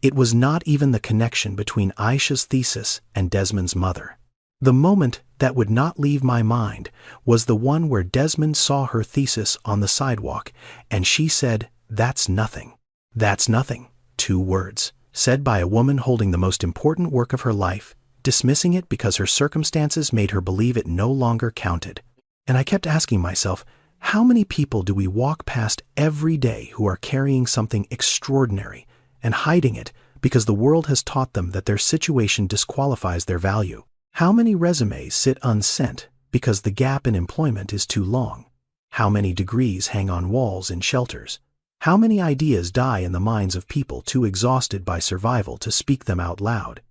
It was not even the connection between Aisha's thesis and Desmond's mother. The moment that would not leave my mind was the one where Desmond saw her thesis on the sidewalk, and she said, "That's nothing." That's nothing. 2 words, said by a woman holding the most important work of her life, dismissing it because her circumstances made her believe it no longer counted. And I kept asking myself, how many people do we walk past every day who are carrying something extraordinary and hiding it because the world has taught them that their situation disqualifies their value? How many resumes sit unsent because the gap in employment is too long? How many degrees hang on walls in shelters? How many ideas die in the minds of people too exhausted by survival to speak them out loud?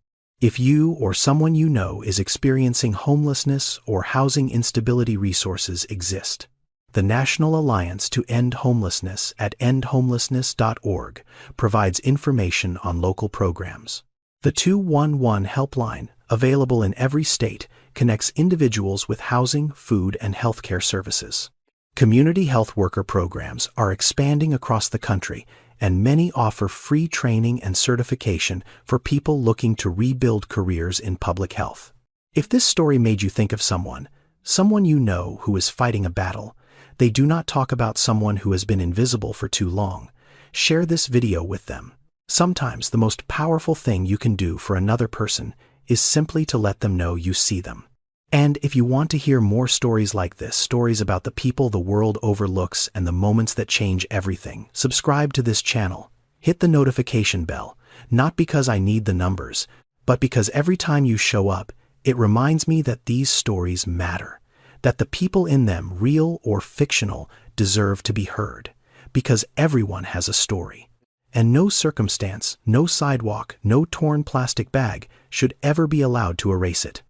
If you or someone you know is experiencing homelessness or housing instability, resources exist. The National Alliance to End Homelessness at endhomelessness.org provides information on local programs. The 211 helpline, available in every state, connects individuals with housing, food, and healthcare services. Community health worker programs are expanding across the country, and many offer free training and certification for people looking to rebuild careers in public health. If this story made you think of someone you know who is fighting a battle, they do not talk about someone who has been invisible for too long, share this video with them. Sometimes the most powerful thing you can do for another person is simply to let them know you see them. And if you want to hear more stories like this, stories about the people the world overlooks and the moments that change everything, subscribe to this channel. Hit the notification bell, not because I need the numbers, but because every time you show up, it reminds me that these stories matter, that the people in them, real or fictional, deserve to be heard, because everyone has a story. And no circumstance, no sidewalk, no torn plastic bag should ever be allowed to erase it.